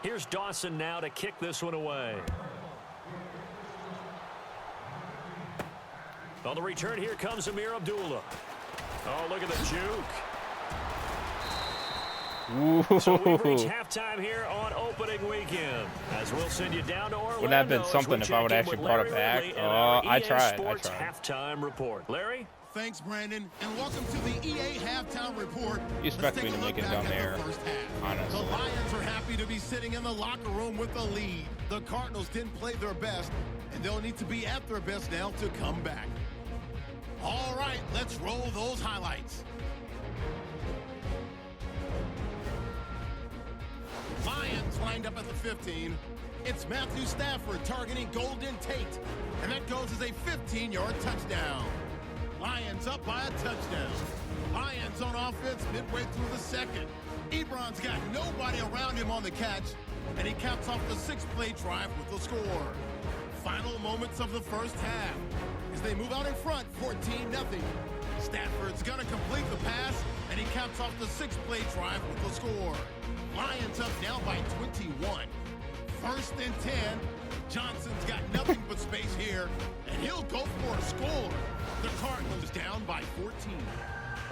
Here's Dawson now to kick this one away. On the return, here comes Amir Abdullah. Oh, look at the juke. So we've reached halftime here on opening weekend. As we'll send you down to Orlando. Wouldn't have been something if I would actually brought it back. I tried. Halftime report. Larry? Thanks, Brandon, and welcome to the EA Halftime Report. You expect me to make it down there, honestly. The Lions are happy to be sitting in the locker room with the lead. The Cardinals didn't play their best, and they'll need to be at their best now to come back. All right, let's roll those highlights. Lions lined up at the 15. It's Matthew Stafford targeting Golden Tate, and that goes as a 15-yard touchdown. Lions up by a touchdown. Lions on offense midway through the second. Ebron's got nobody around him on the catch, and he caps off the 6-play drive with the score. Final moments of the first half as they move out in front, 14-0. Stafford's gonna complete the pass, and he caps off the 6-play drive with the score. Lions up now by 21. 1st and 10. Johnson's got nothing but space here, and he'll go for a score. The Cardinals down by 14.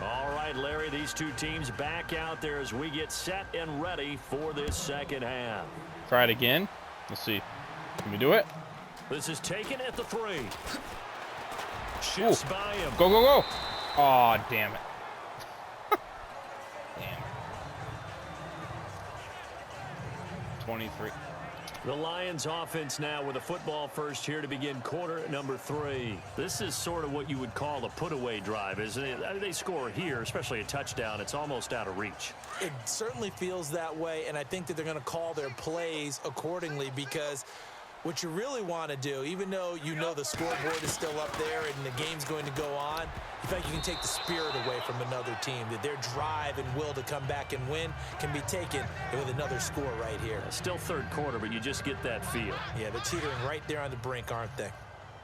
All right, Larry, these two teams back out there as we get set and ready for this second half. Try it again. Let's see. Can we do it? This is taken at the 3. Shifts by him. Go, go, go. Oh, damn it. Damn. 23. The Lions offense now with a football first here to begin quarter number 3. This is sort of what you would call a put-away drive, isn't it? I mean, they score here, especially a touchdown. It's almost out of reach. It certainly feels that way, and I think that they're going to call their plays accordingly because what you really want to do, even though you know the scoreboard is still up there and the game's going to go on, in fact, you can take the spirit away from another team. That their drive and will to come back and win can be taken with another score right here. Still third quarter, but you just get that feel. Yeah, they're teetering right there on the brink, aren't they?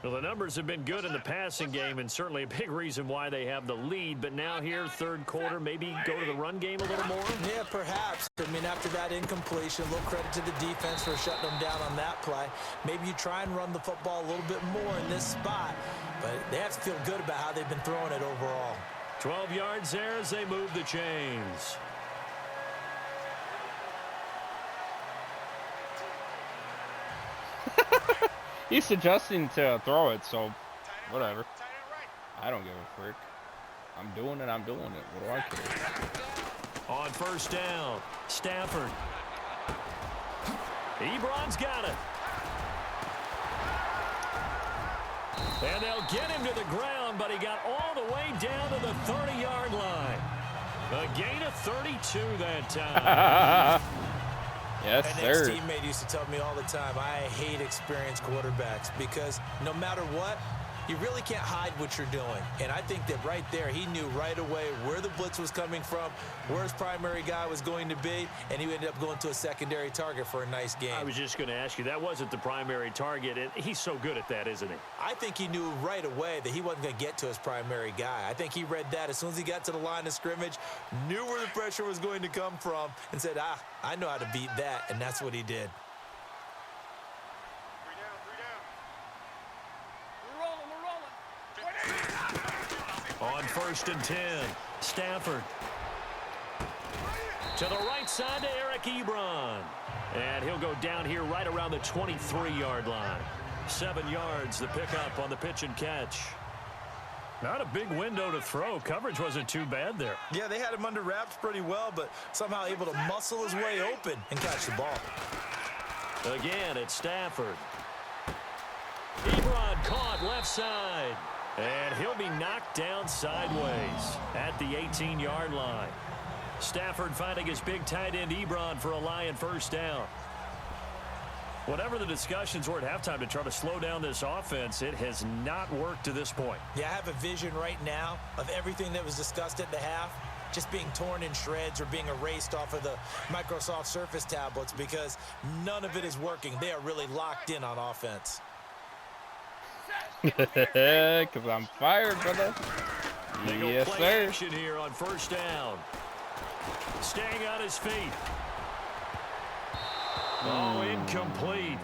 Well, the numbers have been good in the passing game and certainly a big reason why they have the lead. But now here, third quarter, maybe go to the run game a little more? Yeah, perhaps. I mean, after that incompletion, a little credit to the defense for shutting them down on that play. Maybe you try and run the football a little bit more in this spot. But they have to feel good about how they've been throwing it overall. 12 yards there as they move the chains. He's suggesting to throw it, so whatever. I don't give a frick. I'm doing it. What do I care? On first down, Stafford. Ebron's got it. And they'll get him to the ground, but he got all the way down to the 30-yard line. A gain of 32 that time. Yes, An sir. ex-teammate used to tell me all the time, I hate experienced quarterbacks because no matter what, you really can't hide what you're doing. And I think that right there, he knew right away where the blitz was coming from, where his primary guy was going to be, and he ended up going to a secondary target for a nice game. I was just going to ask you, that wasn't the primary target, and he's so good at that, isn't he? I think he knew right away that he wasn't going to get to his primary guy. I think he read that as soon as he got to the line of scrimmage, knew where the pressure was going to come from, and said, I know how to beat that, and that's what he did. On first and 10, Stafford. To the right side to Eric Ebron. And he'll go down here right around the 23-yard line. 7 yards, the pickup on the pitch and catch. Not a big window to throw. Coverage wasn't too bad there. Yeah, they had him under wraps pretty well, but somehow able to muscle his way open and catch the ball. Again, it's Stafford. Ebron caught left side. And he'll be knocked down sideways at the 18-yard line. Stafford finding his big tight end Ebron for a Lion first down. Whatever the discussions were at halftime to try to slow down this offense, it has not worked to this point. Yeah, I have a vision right now of everything that was discussed at the half just being torn in shreds or being erased off of the Microsoft Surface tablets because none of it is working. They are really locked in on offense. Because I'm fired, brother. Yes, sir. Action here on first down. Staying on his feet. Oh, incomplete.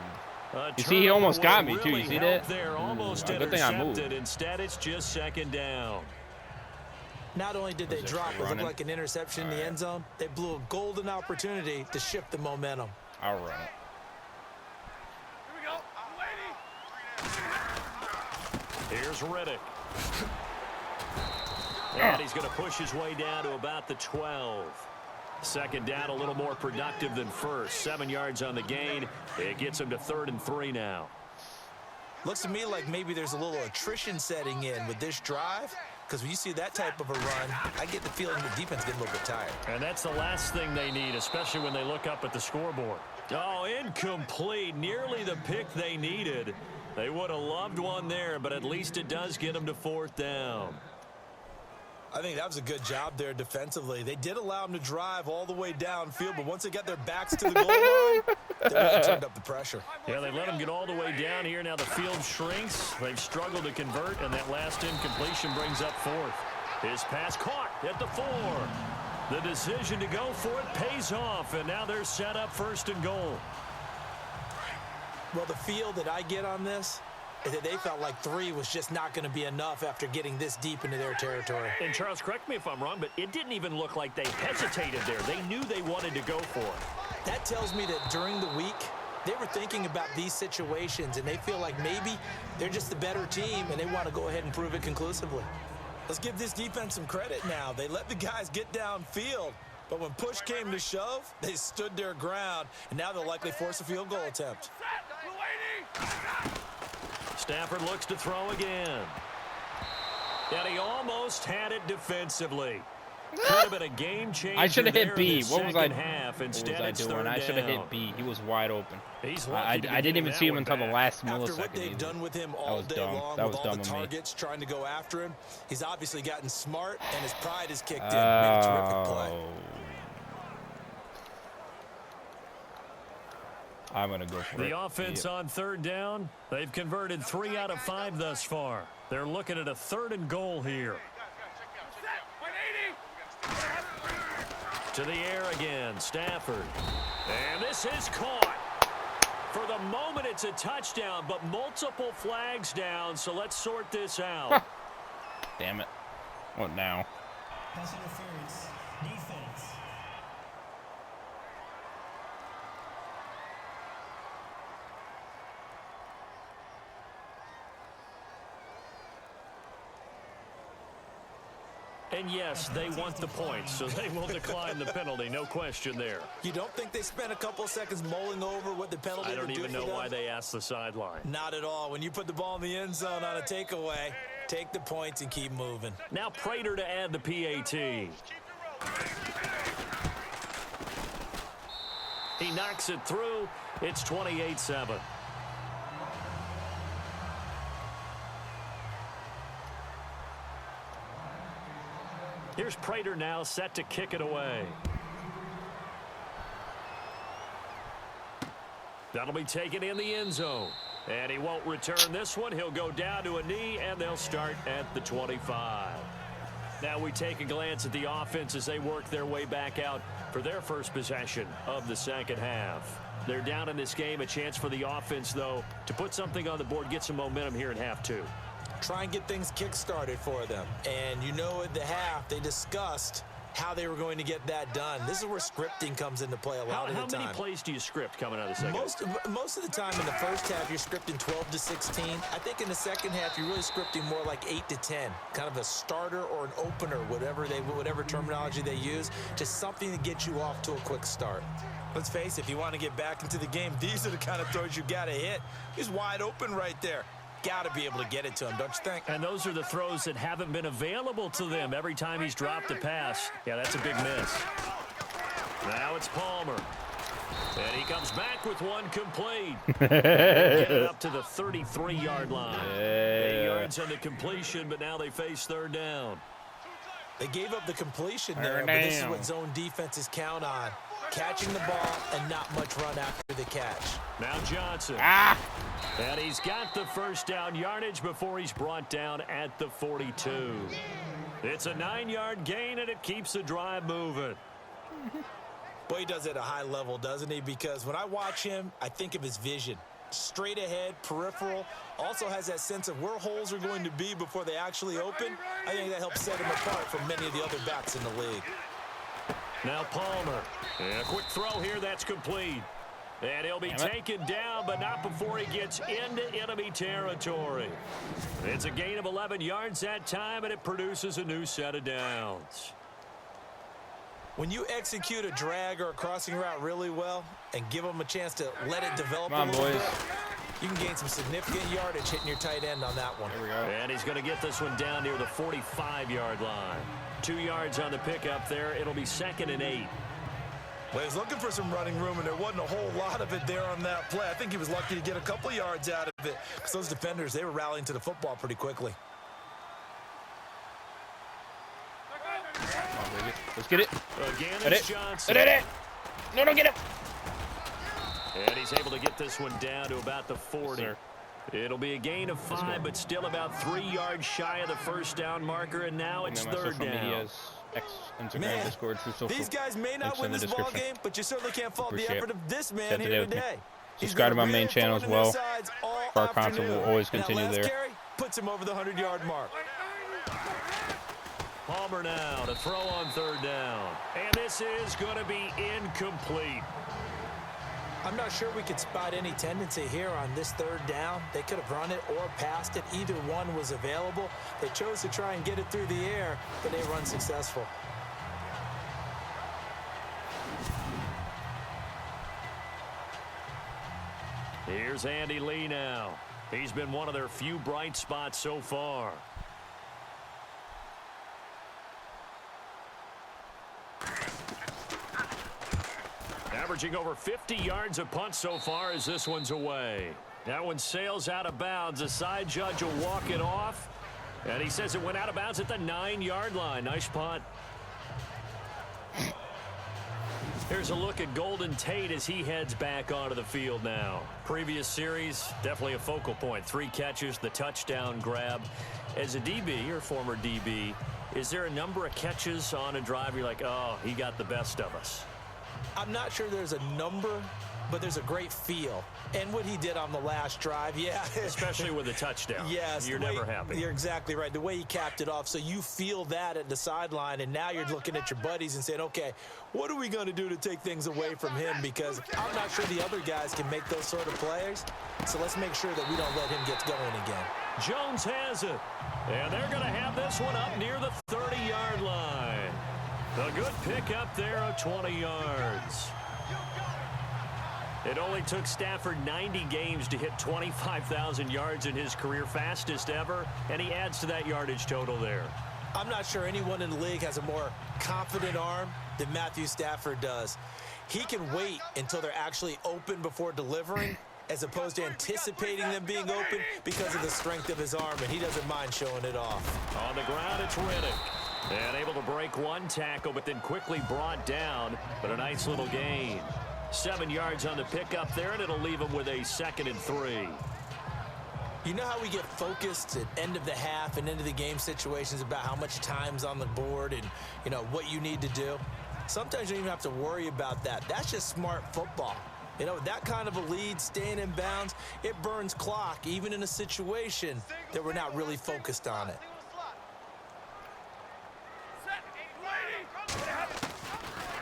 You see, he almost got me, too. You see that? There, almost good thing I moved. Instead, it's just second down. Not only did they drop what looked like an interception in the end zone, they blew a golden opportunity to shift the momentum. I'll run it. Here we go. I'm waiting. Here's Riddick. And he's going to push his way down to about the 12. Second down, a little more productive than first. 7 yards on the gain. It gets him to 3rd and 3 now. Looks to me like maybe there's a little attrition setting in with this drive. Because when you see that type of a run, I get the feeling the defense getting a little bit tired. And that's the last thing they need, especially when they look up at the scoreboard. Oh, incomplete. Nearly the pick they needed. They would have loved one there, but at least it does get them to 4th down. I think that was a good job there defensively. They did allow them to drive all the way downfield, but once they got their backs to the goal line, they really turned up the pressure. Yeah, they let them get all the way down here. Now the field shrinks. They've struggled to convert, and that last incompletion brings up 4th. His pass caught at the 4. The decision to go for it pays off, and now they're set up 1st and goal. Well, the feel that I get on this is that they felt like 3 was just not going to be enough after getting this deep into their territory. And Charles, correct me if I'm wrong, but it didn't even look like they hesitated there. They knew they wanted to go for it. That tells me that during the week, they were thinking about these situations, and they feel like maybe they're just the better team, and they want to go ahead and prove it conclusively. Let's give this defense some credit now. They let the guys get downfield, but when push came to shove, they stood their ground, and now they'll likely force a field goal attempt. Stafford looks to throw again. And he almost had it defensively. Could have been a game changer. I should have hit B. What was I doing? I should have hit B. He was wide open. I didn't even see him until the last millisecond. After what they've done with him all day long, with all the targets trying to go after him, he's obviously gotten smart, and his pride has kicked in. Made a terrific play. I'm going to go for it. The offense on 3rd down, they've converted 3 out of 5 thus far. They're looking at a 3rd and goal here. To the air again, Stafford. And this is caught. For the moment, it's a touchdown, but multiple flags down, so let's sort this out. Damn it. What now? Pass interference. Defense. And yes, they want the points, so they will decline the penalty. No question there. You don't think they spent a couple seconds mulling over what the penalty would do for them? I don't even know why they asked the sideline. Not at all. When you put the ball in the end zone on a takeaway, take the points and keep moving. Now Prater to add the PAT. He knocks it through. It's 28-7. Here's Prater now set to kick it away. That'll be taken in the end zone. And he won't return this one. He'll go down to a knee, and they'll start at the 25. Now we take a glance at the offense as they work their way back out for their first possession of the second half. They're down in this game. A chance for the offense, though, to put something on the board, get some momentum here in half 2. Try and get things kick-started for them. And you know at the half, they discussed how they were going to get that done. This is where scripting comes into play a lot of the time. How many plays do you script coming out of the second? Most of the time in the first half, you're scripting 12 to 16. I think in the second half, you're really scripting more like 8 to 10. Kind of a starter or an opener, whatever terminology they use. Just something to get you off to a quick start. Let's face it, if you want to get back into the game, these are the kind of throws you got to hit. He's wide open right there. Got to be able to get it to him, don't you think? And those are the throws that haven't been available to them every time he's dropped a pass. Yeah, that's a big miss. Now it's Palmer. And he comes back with one complete. Get it up to the 33-yard line. Yeah. 8 yards on the completion, but now they face third down. They gave up the completion there, but this is what zone defenses count on. Catching the ball and not much run after the catch. Now Johnson. And he's got the first down yardage before he's brought down at the 42. It's a 9-yard gain, and it keeps the drive moving. Boy, he does it at a high level, doesn't he? Because when I watch him, I think of his vision. Straight ahead, peripheral, also has that sense of where holes are going to be before they actually open. I think that helps set him apart from many of the other backs in the league. Now Palmer. And a quick throw here, that's complete. And he'll be taken down, but not before he gets into enemy territory. It's a gain of 11 yards that time, and it produces a new set of downs. When you execute a drag or a crossing route really well and give them a chance to let it develop a little bit, you can gain some significant yardage hitting your tight end on that one. There we go. And he's going to get this one down near the 45-yard line. 2 yards on the pickup there. It'll be 2nd and 8. Well, he was looking for some running room, and there wasn't a whole lot of it there on that play. I think he was lucky to get a couple of yards out of it because those defenders, they were rallying to the football pretty quickly. Let's get it. Again, Hit it's it. Johnson. Hit it. No, don't get it. And he's able to get this one down to about the 40. Yes, It'll be a gain of 5, but still about 3 yards shy of the first down marker, and now it's third down. Man, these guys may not win this ball game, but you certainly can't fault the effort of this man here today. Subscribe to my main channel as well. Our content will always continue there. Carry puts him over the 100-yard mark. Palmer now to throw on third down. And this is going to be incomplete. I'm not sure we could spot any tendency here on this third down. They could have run it or passed it. Either one was available. They chose to try and get it through the air, but they were unsuccessful. Here's Andy Lee now. He's been one of their few bright spots so far. Averaging over 50 yards a punt so far as this one's away. That one sails out of bounds. The side judge will walk it off. And he says it went out of bounds at the 9-yard line. Nice punt. Here's a look at Golden Tate as he heads back onto the field now. Previous series, definitely a focal point. 3 catches, the touchdown grab. As a DB, or former DB, is there a number of catches on a drive you're like, oh, he got the best of us? I'm not sure there's a number, but there's a great feel. And what he did on the last drive, yeah. Especially with a touchdown. Yes. You're never happy. You're exactly right. The way he capped it off, so you feel that at the sideline, and now you're looking at your buddies and saying, okay, what are we going to do to take things away from him? Because I'm not sure the other guys can make those sort of plays. So let's make sure that we don't let him get going again. Jones has it. And they're going to have this one up near the 30-yard line. A good pickup there of 20 yards. It only took Stafford 90 games to hit 25,000 yards in his career, fastest ever, and he adds to that yardage total there. I'm not sure anyone in the league has a more confident arm than Matthew Stafford does. He can wait until they're actually open before delivering, as opposed to anticipating them being open because of the strength of his arm, and he doesn't mind showing it off. On the ground, it's Riddick. And able to break one tackle, but then quickly brought down, but a nice little gain. 7 yards on the pickup there, and it'll leave him with a 2nd and 3. You know how we get focused at end of the half and into the game situations about how much time's on the board and, you know, what you need to do? Sometimes you don't even have to worry about that. That's just smart football. You know, that kind of a lead, staying in bounds, it burns clock, even in a situation that we're not really focused on it.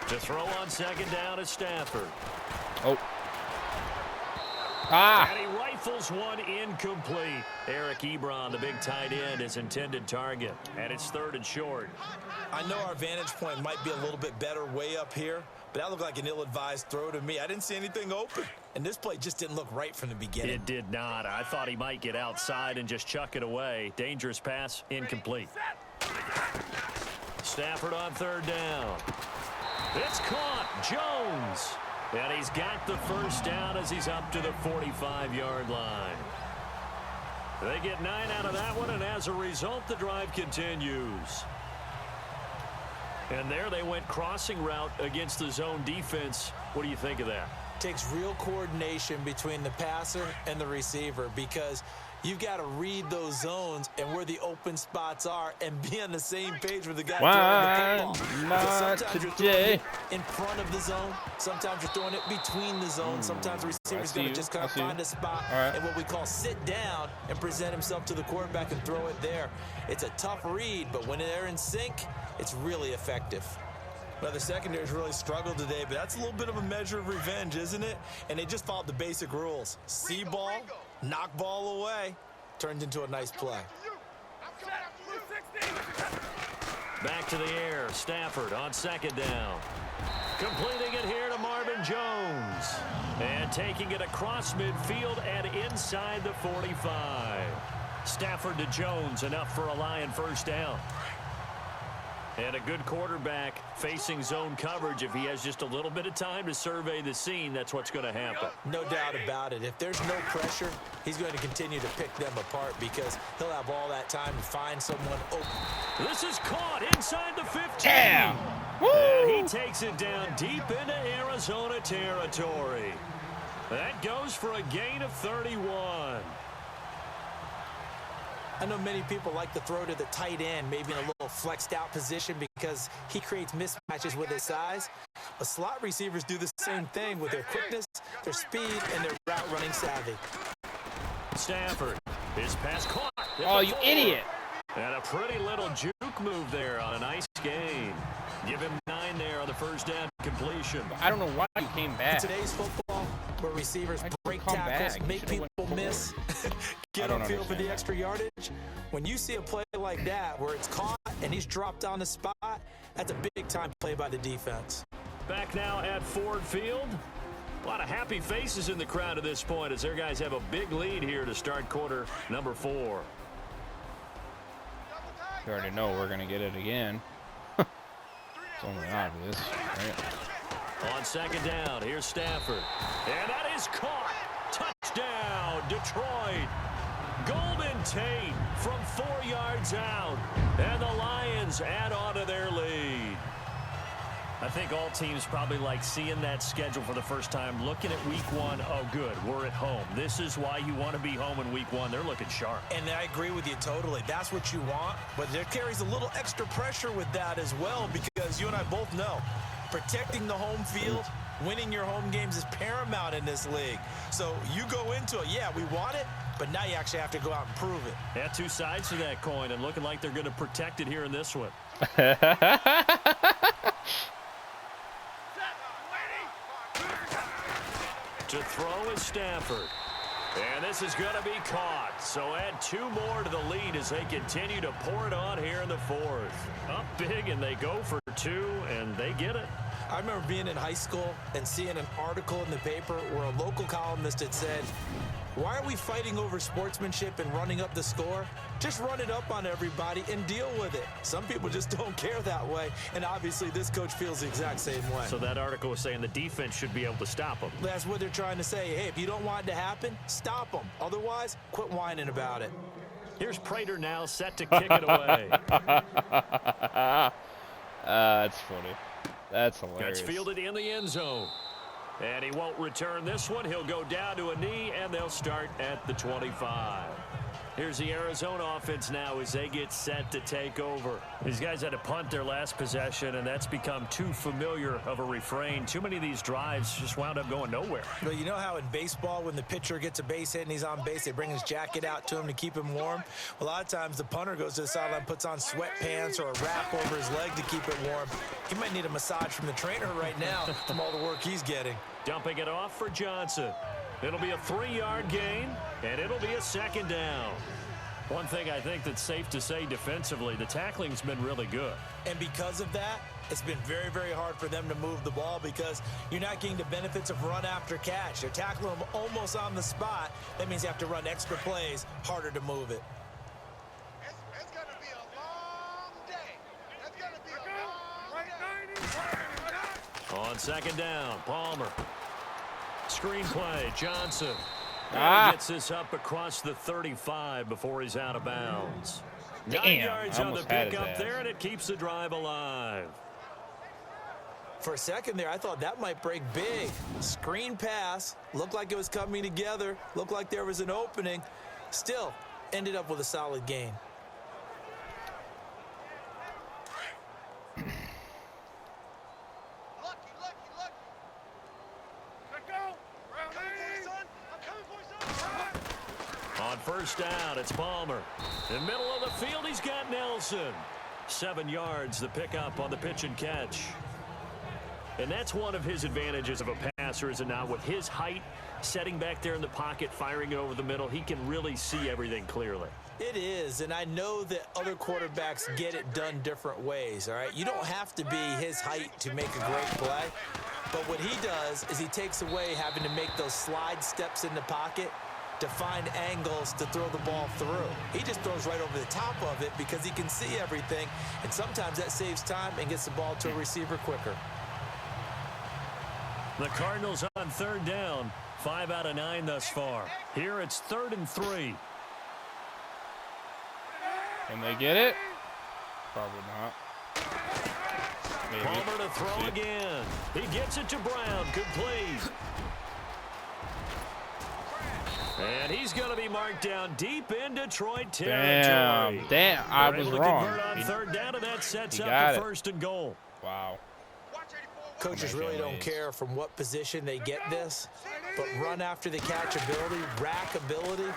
To throw on 2nd down is Stafford. Oh. And he rifles one incomplete. Eric Ebron, the big tight end, his intended target. And it's 3rd and short. I know our vantage point might be a little bit better way up here, but that looked like an ill-advised throw to me. I didn't see anything open. And this play just didn't look right from the beginning. It did not. I thought he might get outside and just chuck it away. Dangerous pass, incomplete. Stafford on 3rd down. It's caught. Jones. And he's got the first down as he's up to the 45-yard line. They get 9 out of that one, and as a result, the drive continues. And there they went crossing route against the zone defense. What do you think of that? Takes real coordination between the passer and the receiver because you've got to read those zones and where the open spots are and be on the same page with the guy throwing the football. Because sometimes you're throwing it in front of the zone. Sometimes you're throwing it between the zones. Sometimes the receiver's going to just kind of find a spot and what we call sit down and present himself to the quarterback and throw it there. It's a tough read, but when they're in sync, it's really effective. Well, the secondary's really struggled today, but that's a little bit of a measure of revenge, isn't it? And they just followed the basic rules. See ball, knock ball away, turned into a nice play. Back to the air, Stafford on second down. Completing it here to Marvin Jones. And taking it across midfield and inside the 45. Stafford to Jones, enough for a Lion first down. And a good quarterback facing zone coverage. If he has just a little bit of time to survey the scene, that's what's going to happen. No doubt about it. If there's no pressure, he's going to continue to pick them apart because he'll have all that time to find someone open. This is caught inside the 15. Yeah. And he takes it down deep into Arizona territory. That goes for a gain of 31. I know many people like to throw to the tight end, maybe in a little flexed out position because he creates mismatches with his size. But slot receivers do the same thing with their quickness, their speed, and their route running savvy. Stafford, his pass caught. Oh, you idiot. And a pretty little juke move there on a nice gain. Give him 9 there on the first down completion. I don't know why you came back. In today's football, where receivers break tackles, make people miss, get on field for the extra yardage. When you see a play like that where it's caught and he's dropped on the spot, that's a big-time play by the defense. Back now at Ford Field. A lot of happy faces in the crowd at this point as their guys have a big lead here to start quarter number 4. You already know we're going to get it again. It's only obvious, right? On second down, here's Stafford. And that is caught. Touchdown, Detroit. Golden Tate from 4 yards out. And the Lions add on to their lead. I think all teams probably like seeing that schedule for the first time, looking at week 1. Oh, good, we're at home. This is why you want to be home in week 1. They're looking sharp. And I agree with you totally. That's what you want, but there carries a little extra pressure with that as well because you and I both know protecting the home field, winning your home games is paramount in this league. So you go into it, yeah, we want it, but now you actually have to go out and prove it. Yeah, 2 sides to that coin and looking like they're going to protect it here in this one. To throw is Stafford. And this is going to be caught. So add 2 more to the lead as they continue to pour it on here in the 4th. Up big, and they go for 2, and they get it. I remember being in high school and seeing an article in the paper where a local columnist had said, why are we fighting over sportsmanship and running up the score? Just run it up on everybody and deal with it. Some people just don't care that way, and obviously this coach feels the exact same way. So that article was saying the defense should be able to stop them. That's what they're trying to say. Hey, if you don't want it to happen, stop them. Otherwise, quit whining about it. Here's Prater now set to kick it away. That's funny. That's hilarious. Gets fielded in the end zone. And he won't return this one. He'll go down to a knee, and they'll start at the 25. Here's the Arizona offense now as they get set to take over. These guys had to punt their last possession, and that's become too familiar of a refrain. Too many of these drives just wound up going nowhere. Well, you know how in baseball when the pitcher gets a base hit and he's on base, they bring his jacket out to him to keep him warm? A lot of times the punter goes to the sideline, puts on sweatpants or a wrap over his leg to keep it warm. He might need a massage from the trainer right now from all the work he's getting. Dumping it off for Johnson. It'll be a 3-yard gain, and it'll be a second down. One thing I think that's safe to say defensively, the tackling's been really good. And because of that, it's been very, very hard for them to move the ball because you're not getting the benefits of run after catch. They're tackling them almost on the spot. That means you have to run extra plays, harder to move it. It's going to be a long day. It's going to be a long day. On second down, Palmer screenplay. Johnson. Gets this up across the 35 before he's out of bounds. Damn, 9 yards on the had his pickup ass. there, and it keeps the drive alive. For a second there, I thought that might break big. Screen pass. Looked like it was coming together. Looked like there was an opening. Still, ended up with a solid gain. On first down, it's Palmer. In the middle of the field, he's got Nelson. 7 yards, the pickup on the pitch and catch. And that's one of his advantages of a passer, is it not? With his height, setting back there in the pocket, firing it over the middle, he can really see everything clearly. It is, and I know that other quarterbacks get it done different ways, all right? You don't have to be his height to make a great play, but what he does is he takes away having to make those slide steps in the pocket to find angles to throw the ball through. He just throws right over the top of it because he can see everything, and sometimes that saves time and gets the ball to a receiver quicker. The Cardinals on third down, 5 out of 9 thus far. Here it's 3rd and 3. Can they get it? Probably not. Maybe. Palmer to throw again. He gets it to Brown. Complete. And he's going to be marked down deep in Detroit territory. Damn, I was wrong. On third down, and that sets up the 1st and goal. Wow. Coaches really don't care from what position they get this, but run after the catch ability, rack ability,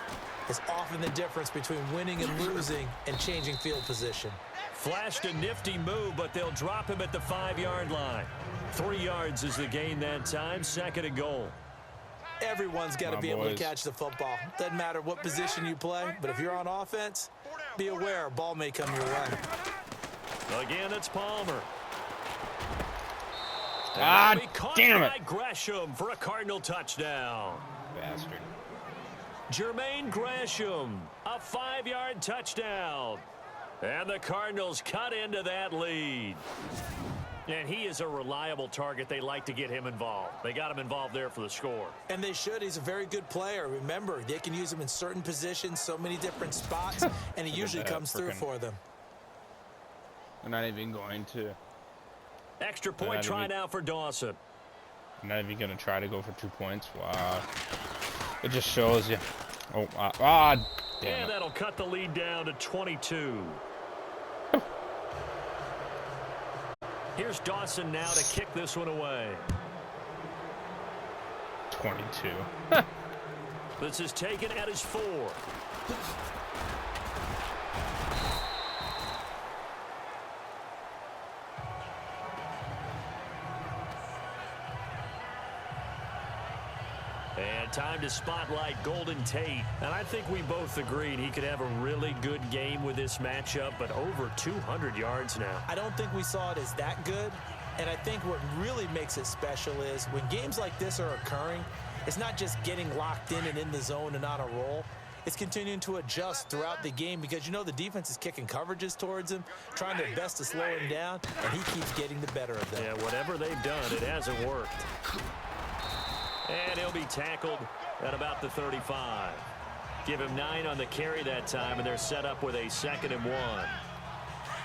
is often the difference between winning and losing and changing field position. Flashed a nifty move, but they'll drop him at the 5-yard line. 3 yards is the gain that time, 2nd and goal. Everyone's got to be able to catch the football. Doesn't matter what position you play, but if you're on offense, be aware a ball may come your way. Again, it's Palmer. God damn it. Gresham for a Cardinal touchdown. Bastard. Jermaine Gresham, a 5-yard touchdown. And the Cardinals cut into that lead. And he is a reliable target. They like to get him involved. They got him involved there for the score. And they should. He's a very good player. Remember, they can use him in certain positions, so many different spots, and he usually comes through for them. They're not even going to. Extra point try now for Dawson. I'm not even going to try to go for 2 points. Wow. It just shows you. Oh, damn and it. that'll cut the lead down to 22. Here's Dawson now to kick this one away. 22. This is taken at his 4. And time to spotlight Golden Tate. And I think we both agreed he could have a really good game with this matchup, but over 200 yards now. I don't think we saw it as that good. And I think what really makes it special is when games like this are occurring, it's not just getting locked in and in the zone and on a roll. It's continuing to adjust throughout the game because, you know, the defense is kicking coverages towards him, trying their best to slow him down, and he keeps getting the better of them. Yeah, whatever they've done, it hasn't worked. And he'll be tackled at about the 35. Give him 9 on the carry that time, and they're set up with a 2nd and 1.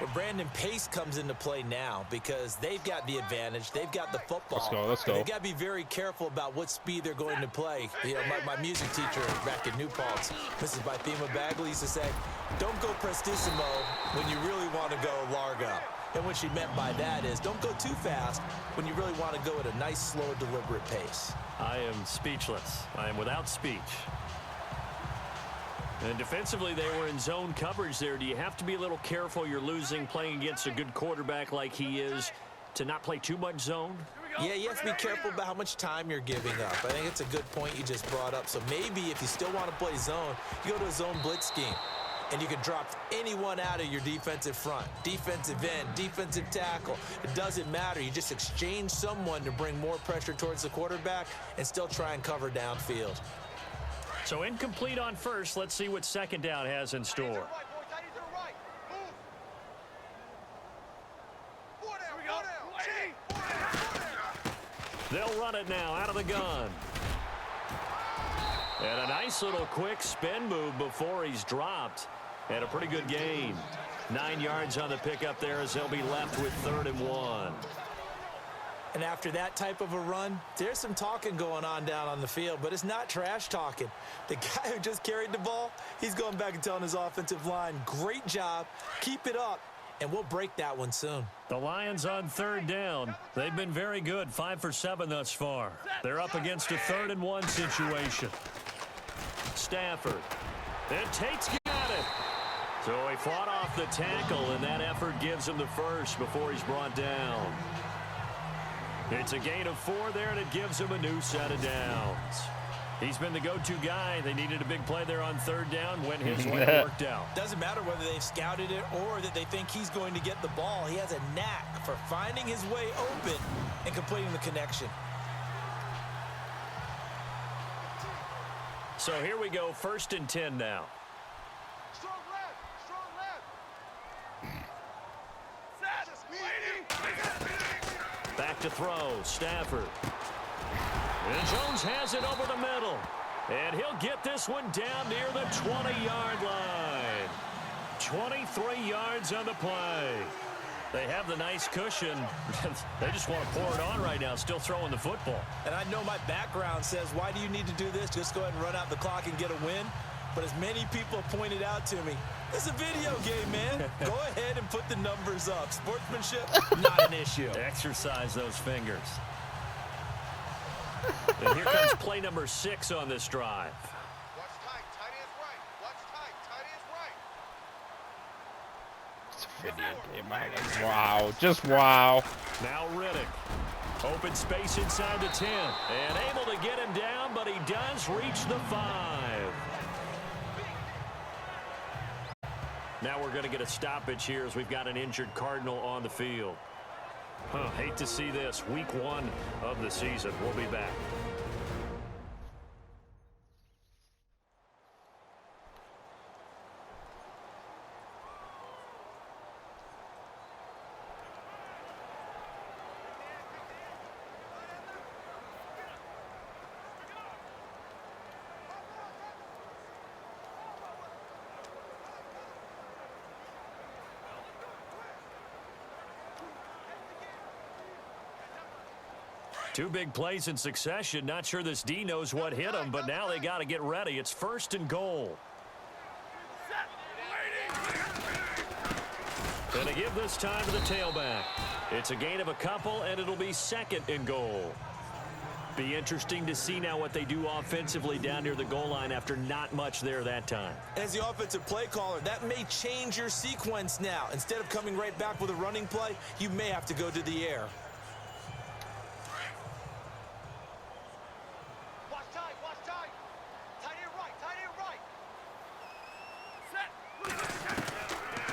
But Brandon, pace comes into play now because they've got the advantage. They've got the football. Let's go. They've got to be very careful about what speed they're going to play. You know, my music teacher back in New Paltz, Mrs. Bythema Bagley, used to say, don't go prestissimo when you really want to go largo. And what she meant by that is don't go too fast when you really want to go at a nice, slow, deliberate pace. I am speechless. I am without speech. And defensively, they were in zone coverage there. Do you have to be a little careful? You're losing, playing against a good quarterback like he is, to not play too much zone? Yeah, you have to be careful about how much time you're giving up. I think it's a good point you just brought up. So maybe if you still want to play zone, you go to a zone blitz scheme. And you can drop anyone out of your defensive front, defensive end, defensive tackle. It doesn't matter. You just exchange someone to bring more pressure towards the quarterback and still try and cover downfield. So incomplete on first. Let's see what 2nd down has in store. They'll run it now out of the gun. And a nice little quick spin move before he's dropped. And a pretty good gain. 9 yards on the pickup there as they'll be left with 3rd and 1. And after that type of a run, there's some talking going on down on the field, but it's not trash talking. The guy who just carried the ball, he's going back and telling his offensive line, great job, keep it up, and we'll break that one soon. The Lions on 3rd down. They've been very good, 5 for 7 thus far. They're up against a 3rd and 1 situation. Stafford. And Tate's got it. So he fought off the tackle, and that effort gives him the first before he's brought down. It's a gain of 4 there, and it gives him a new set of downs. He's been the go-to guy. They needed a big play there on 3rd down when his way worked out. Doesn't matter whether they've scouted it or that they think he's going to get the ball. He has a knack for finding his way open and completing the connection. So here we go, 1st and 10 now. Strong left. Back to throw, Stafford. And Jones has it over the middle. And he'll get this one down near the 20-yard line. 23 yards on the play. They have the nice cushion. They just want to pour it on right now, still throwing the football. And I know my background says, why do you need to do this? Just go ahead and run out the clock and get a win. But as many people have pointed out to me, it's a video game, man. Go ahead and put the numbers up. Sportsmanship, not an issue. Exercise those fingers. And here comes play number 6 on this drive. Watch tight. Tight ends right. Watch tight. Tight ends right. It's a video game. Wow. Just wow. Now Riddick. Open space inside the 10. And able to get him down, but he does reach the 5. Now we're going to get a stoppage here as we've got an injured Cardinal on the field. Hate to see this. Week 1 of the season. We'll be back. Two big plays in succession. Not sure this D knows what hit him, but now they got to get ready. It's 1st and goal. And they give this time to the tailback. It's a gain of a couple, and it'll be 2nd and goal. Be interesting to see now what they do offensively down near the goal line after not much there that time. As the offensive play caller, that may change your sequence now. Instead of coming right back with a running play, you may have to go to the air.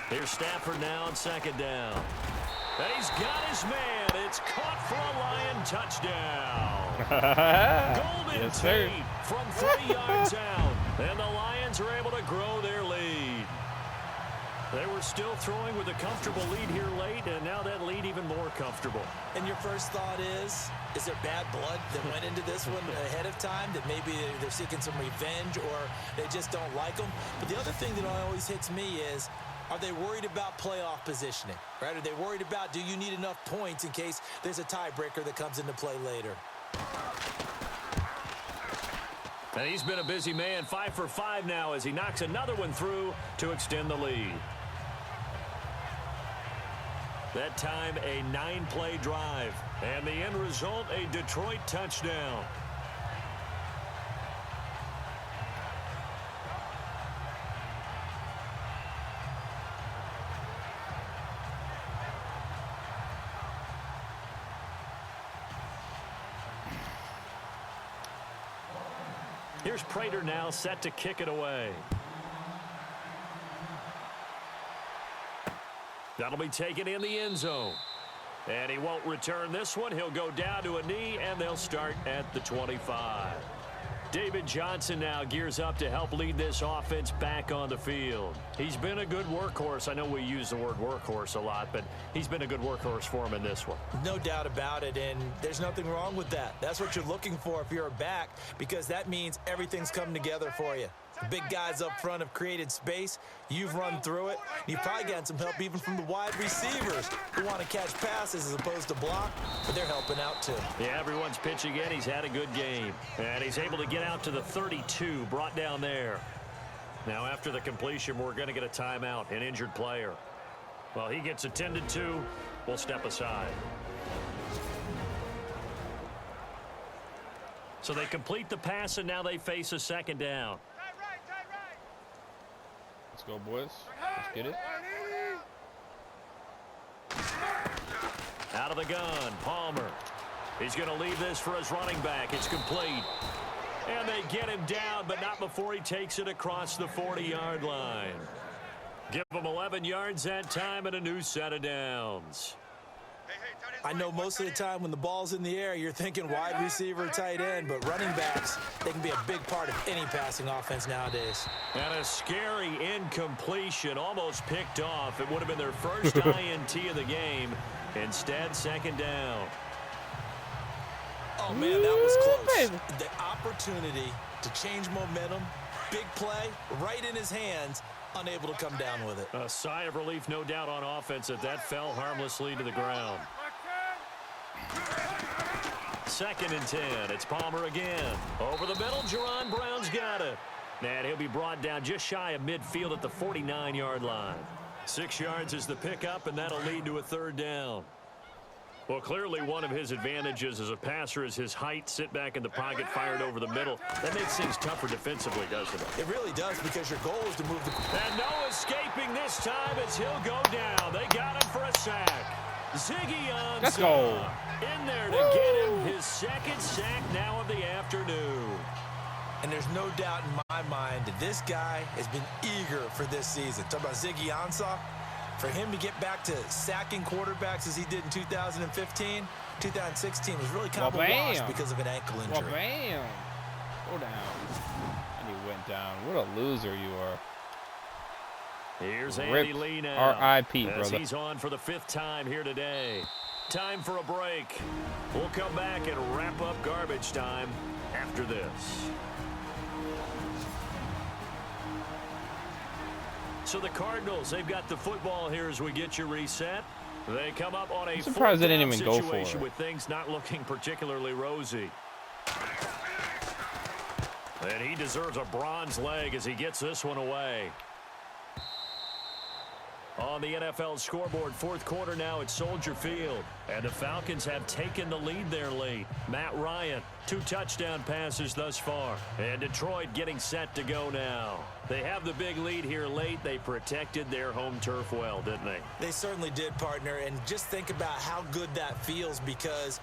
Here's Stafford now on 2nd down. And he's got his man. It's caught for a Lion touchdown. Golden Yes, Tate sir. from 3 yards out. And the Lions are able to grow their lead. They were still throwing with a comfortable lead here late, and now that lead even more comfortable. And your first thought is there bad blood that went into this one ahead of time, that maybe they're seeking some revenge or they just don't like them? But the other thing that always hits me is, are they worried about playoff positioning? Right? Are they worried about, do you need enough points in case there's a tiebreaker that comes into play later? And he's been a busy man, 5 for 5 now as he knocks another one through to extend the lead. That time a 9-play drive. And the end result, a Detroit touchdown. Here's Prater now set to kick it away. That'll be taken in the end zone. And he won't return this one. He'll go down to a knee, and they'll start at the 25. David Johnson now gears up to help lead this offense back on the field. He's been a good workhorse. I know we use the word workhorse a lot, but he's been a good workhorse for him in this one. No doubt about it, and there's nothing wrong with that. That's what you're looking for if you're a back, because that means everything's come together for you. The big guys up front have created space. You've run through it. You've probably gotten some help even from the wide receivers who want to catch passes as opposed to block, but they're helping out too. Yeah, everyone's pitching in. He's had a good game. And he's able to get out to the 32, brought down there. Now, after the completion, we're going to get a timeout, an injured player. Well, he gets attended to. We'll step aside. So they complete the pass, and now they face a second down. Let's go, boys. Let's get it. Out of the gun, Palmer. He's going to leave this for his running back. It's complete. And they get him down, but not before he takes it across the 40-yard line. Give him 11 yards that time and a new set of downs. I know most of the time when the ball's in the air, you're thinking wide receiver, tight end, but running backs, they can be a big part of any passing offense nowadays. And a scary incompletion, almost picked off. It would have been their first INT of the game. Instead, second down. Oh, man, that was close. The opportunity to change momentum, big play, right in his hands, unable to come down with it. A sigh of relief, no doubt, on offense that fell harmlessly to the ground. 2nd and 10. It's Palmer again. Over the middle, Jerron Brown's got it. And he'll be brought down just shy of midfield at the 49-yard line. 6 yards is the pickup, and that'll lead to a third down. Well, clearly one of his advantages as a passer is his height. Sit back in the pocket, fired over the middle. That makes things tougher defensively, doesn't it? It really does, because your goal is to move the... And no escaping this time as he'll go down. They got him for a sack. Ziggy on. Let's go. In there to get him his second sack now of the afternoon. And there's no doubt in my mind that this guy has been eager for this season. Talk about Ziggy Ansah. For him to get back to sacking quarterbacks as he did in 2015, 2016 was really kind of a wash because of an ankle injury. Well, bam. Go down. And he went down. What a loser you are. Here's Andy Rip Lee now. R.I.P., as brother. he's on for the 5th time here today. Time for a break. We'll come back and wrap up garbage time after this. So the Cardinals, they've got the football here as we get you reset. They come up on a I'm surprised they didn't even go for situation it. with things not looking particularly rosy. And he deserves a bronze leg as he gets this one away. On the NFL scoreboard, 4th quarter now at Soldier Field. And the Falcons have taken the lead there late. Matt Ryan, 2 touchdown passes thus far. And Detroit getting set to go now. They have the big lead here late. They protected their home turf well, didn't they? They certainly did, partner. And just think about how good that feels, because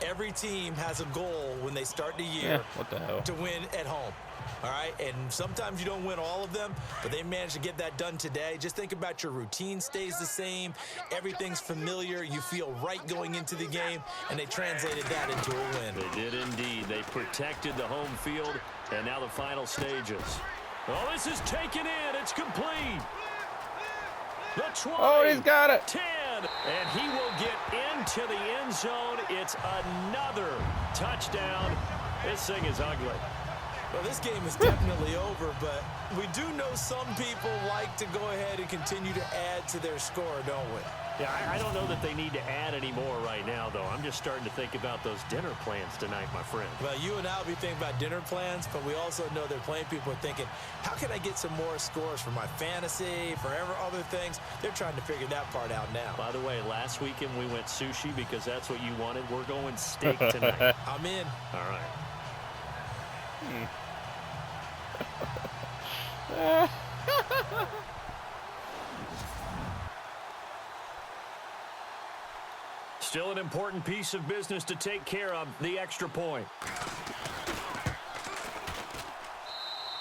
every team has a goal when they start the year what the hell? to win at home. All right, and sometimes you don't win all of them, but they managed to get that done today. Just think about your routine stays the same. Everything's familiar. You feel right going into the game, and they translated that into a win. They did indeed. They protected the home field, and now the final stages. Oh, this is taken in. It's complete. The 20. Oh, he's got it. 10. And he will get into the end zone. It's another touchdown. This thing is ugly. Well, this game is definitely over, but we do know some people like to go ahead and continue to add to their score, don't we? Yeah, I don't know that they need to add any more right now, though. I'm just starting to think about those dinner plans tonight, my friend. Well, you and I will be thinking about dinner plans, but we also know there are plenty of people are thinking, how can I get some more scores for my fantasy, for other things? They're trying to figure that part out now. By the way, last weekend we went sushi because that's what you wanted. We're going steak tonight. I'm in. All right. Still an important piece of business to take care of, the extra point.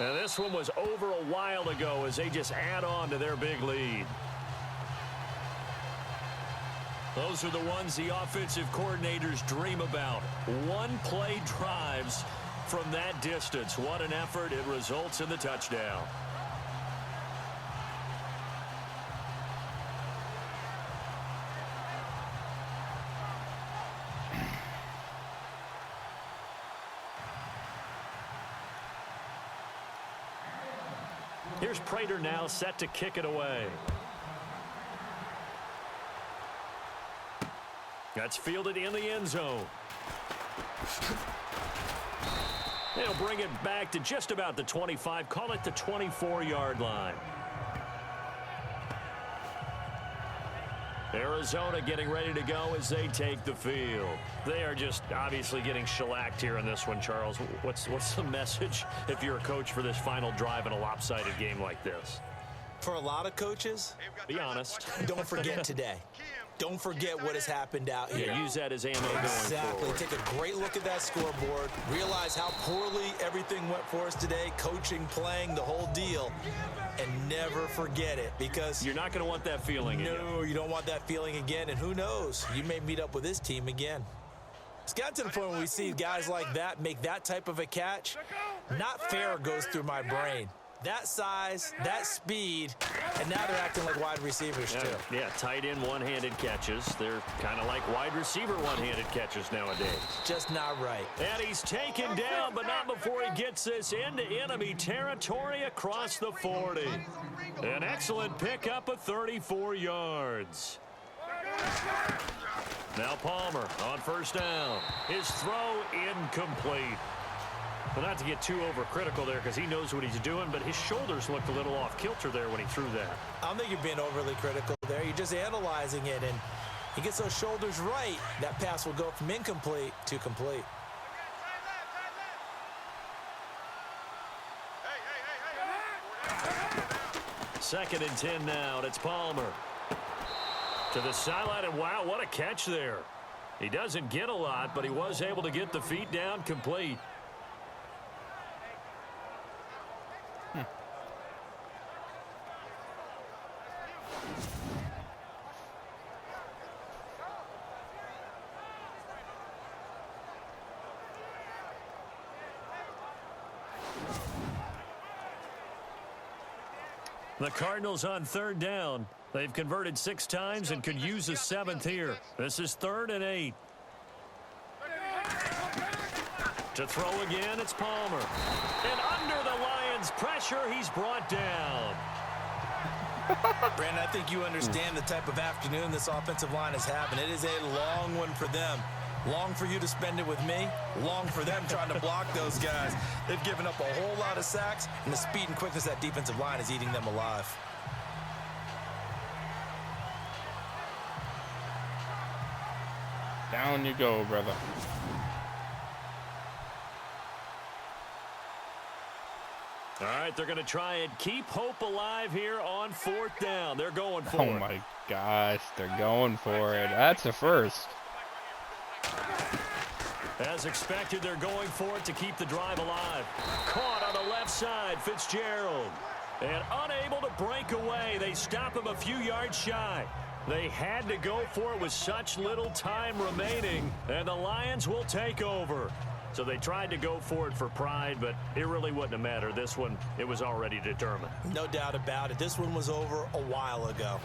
And this one was over a while ago as they just add on to their big lead. Those are the ones the offensive coordinators dream about. One-play drives from that distance. What an effort. It results in the touchdown. Here's Prater now set to kick it away. That's fielded in the end zone. They'll bring it back to just about the 25. Call it the 24-yard line. Arizona getting ready to go as they take the field. They are just obviously getting shellacked here in this one, Charles. What's the message if you're a coach for this final drive in a lopsided game like this? For a lot of coaches, be honest. Don't forget today. Don't forget what has happened out here. Yeah, use that as ammo going forward. Take a great look at that scoreboard. Realize how poorly everything went for us today. Coaching, playing, the whole deal. And never forget it, because you're not going to want that feeling again. No, you don't want that feeling again. And who knows? You may meet up with this team again. It's gotten to the point where we see guys like that make that type of a catch. Not fair goes through my brain. That size, that speed, and now they're acting like wide receivers too. Yeah, tight end one-handed catches. They're kind of like wide receiver one-handed catches nowadays. Just not right. And he's taken down, but not before he gets this into enemy territory across the 40. An excellent pickup of 34 yards. Now Palmer on first down. His throw incomplete. Well, not to get too overcritical there because he knows what he's doing, but his shoulders looked a little off kilter there when he threw that. I don't think you're being overly critical there. You're just analyzing it, and he gets those shoulders right. That pass will go from incomplete to complete. Second and 10 now, and it's Palmer. To the sideline, and wow, what a catch there. He doesn't get a lot, but he was able to get the feet down complete. The Cardinals on third down. They've converted 6 times and could use a 7th here. This is 3rd and 8. To throw again, it's Palmer. And under the Lions' pressure, he's brought down. Brandon, I think you understand the type of afternoon this offensive line is having. It is a long one for them. Long for you to spend it with me. Long for them trying to block those guys. They've given up a whole lot of sacks, and the speed and quickness of that defensive line is eating them alive. Down you go, brother. All right, they're going to try and keep hope alive here on 4th down. They're going for it. Oh, my gosh. They're going for it. That's a first. As expected, they're going for it to keep the drive alive. Caught on the left side, Fitzgerald. And unable to break away. They stop him a few yards shy. They had to go for it with such little time remaining. And the Lions will take over. So they tried to go for it for pride, but it really wouldn't have mattered. This one, it was already determined. No doubt about it. This one was over a while ago.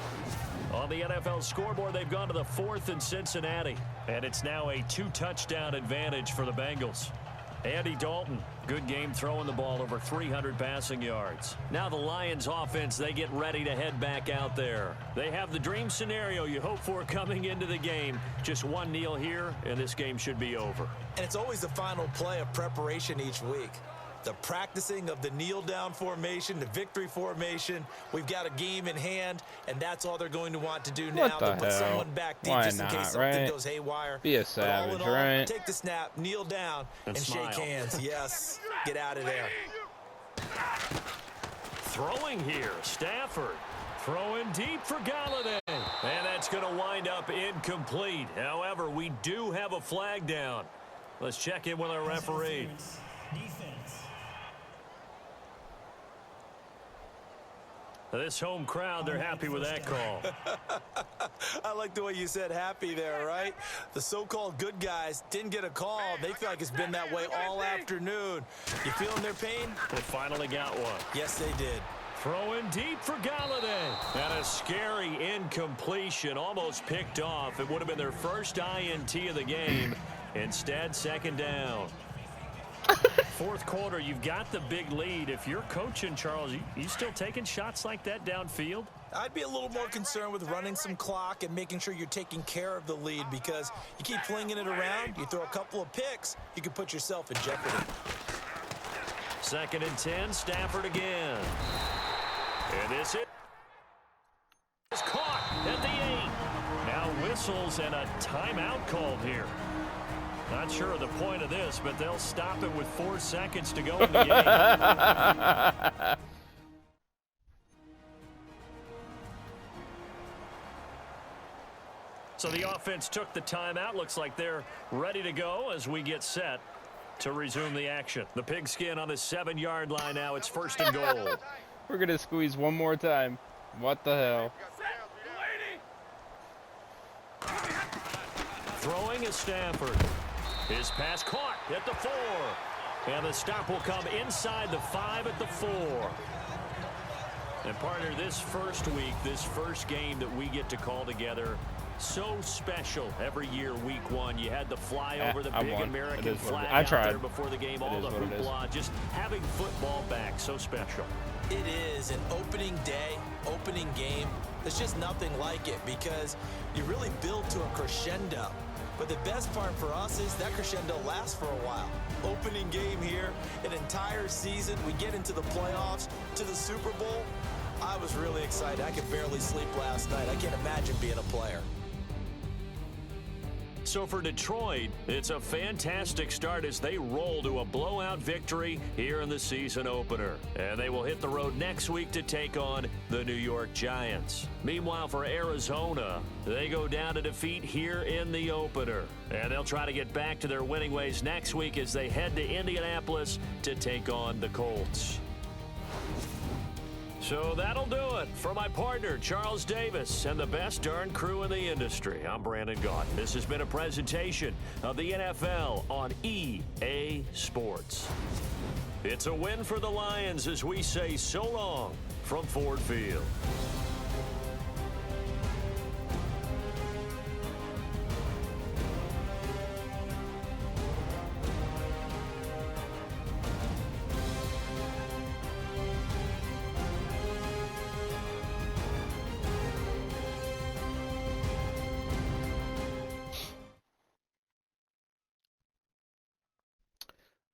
On the NFL scoreboard, they've gone to the 4th in Cincinnati. And it's now a 2-touchdown advantage for the Bengals. Andy Dalton, good game throwing the ball, over 300 passing yards. Now the Lions offense, they get ready to head back out there. They have the dream scenario you hope for coming into the game. Just one kneel here, and this game should be over. And it's always the final play of preparation each week. The practicing of the kneel-down formation, the victory formation. We've got a game in hand, and that's all they're going to want to do now. To put someone back deep just in case something goes haywire. Be a savage, right? Take the snap, kneel down, and shake hands. Yes, get out of there. Throwing here, Stafford. Throwing deep for Galladay. And that's going to wind up incomplete. However, we do have a flag down. Let's check in with our referee. Defense. This home crowd, they're happy with that call. I like the way you said happy there, right? The so-called good guys didn't get a call. They feel like it's been that way all afternoon. You feeling their pain? They finally got one. Yes, they did. Throwing deep for Galladay. And a scary incompletion, almost picked off. It would have been their first INT of the game. Instead, second down. Fourth quarter, you've got the big lead. If you're coaching, Charles, you still taking shots like that downfield? I'd be a little more concerned with running some clock and making sure you're taking care of the lead, because you keep flinging it around, you throw a couple of picks, you can put yourself in jeopardy. 2nd and 10, Stafford again. And this is caught at the 8. Now whistles and a timeout called here. Not sure of the point of this, but they'll stop it with 4 seconds to go in the game. So the offense took the timeout. Looks like they're ready to go as we get set to resume the action. The pigskin on the 7-yard line now. It's 1st and goal. We're going to squeeze one more time. What the hell? Throwing is Stafford. His pass caught at the 4. And the stop will come inside the 5 at the 4. And partner, this first week, this first game that we get to call together, so special every year. Week 1, you had the flyover, the big American flag out there before the game, all the hoopla, just having football back, so special. It is an opening day, opening game. There's just nothing like it, because you really build to a crescendo. But the best part for us is that crescendo lasts for a while. Opening game here, an entire season. We get into the playoffs, to the Super Bowl. I was really excited. I could barely sleep last night. I can't imagine being a player. So for Detroit, it's a fantastic start as they roll to a blowout victory here in the season opener. And they will hit the road next week to take on the New York Giants. Meanwhile, for Arizona, they go down to defeat here in the opener. And they'll try to get back to their winning ways next week as they head to Indianapolis to take on the Colts. So that'll do it. For my partner, Charles Davis, and the best darn crew in the industry, I'm Brandon Gaudin. This has been a presentation of the NFL on EA Sports. It's a win for the Lions as we say so long from Ford Field.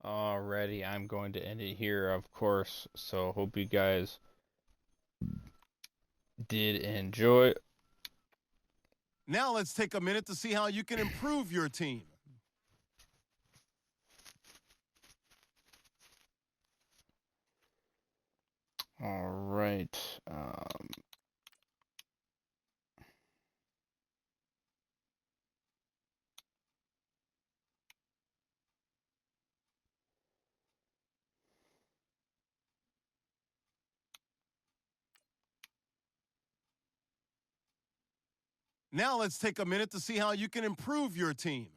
Alrighty, I'm going to end it here, of course. So hope you guys did enjoy. Now let's take a minute to see how you can improve your team. All right. Now let's take a minute to see how you can improve your team.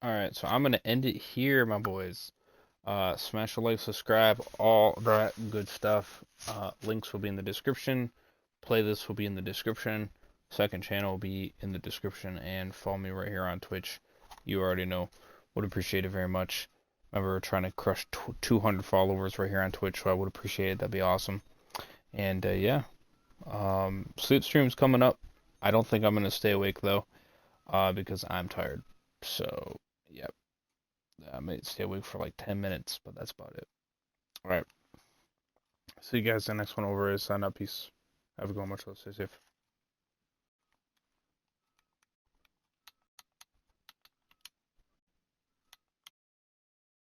Alright, so I'm going to end it here, my boys. Smash a like, subscribe, all that good stuff. Links will be in the description. Playlist will be in the description. Second channel will be in the description. And follow me right here on Twitch. You already know. Would appreciate it very much. Remember, we're trying to crush 200 followers right here on Twitch, so I would appreciate it. That'd be awesome. And, yeah. Sleep stream's coming up. I don't think I'm going to stay awake, though, because I'm tired. So, yep. I might stay awake for like 10 minutes, but that's about it. Alright. See you guys in the next one. Over. Sign up. Peace. Have a good one. Much love. Stay safe.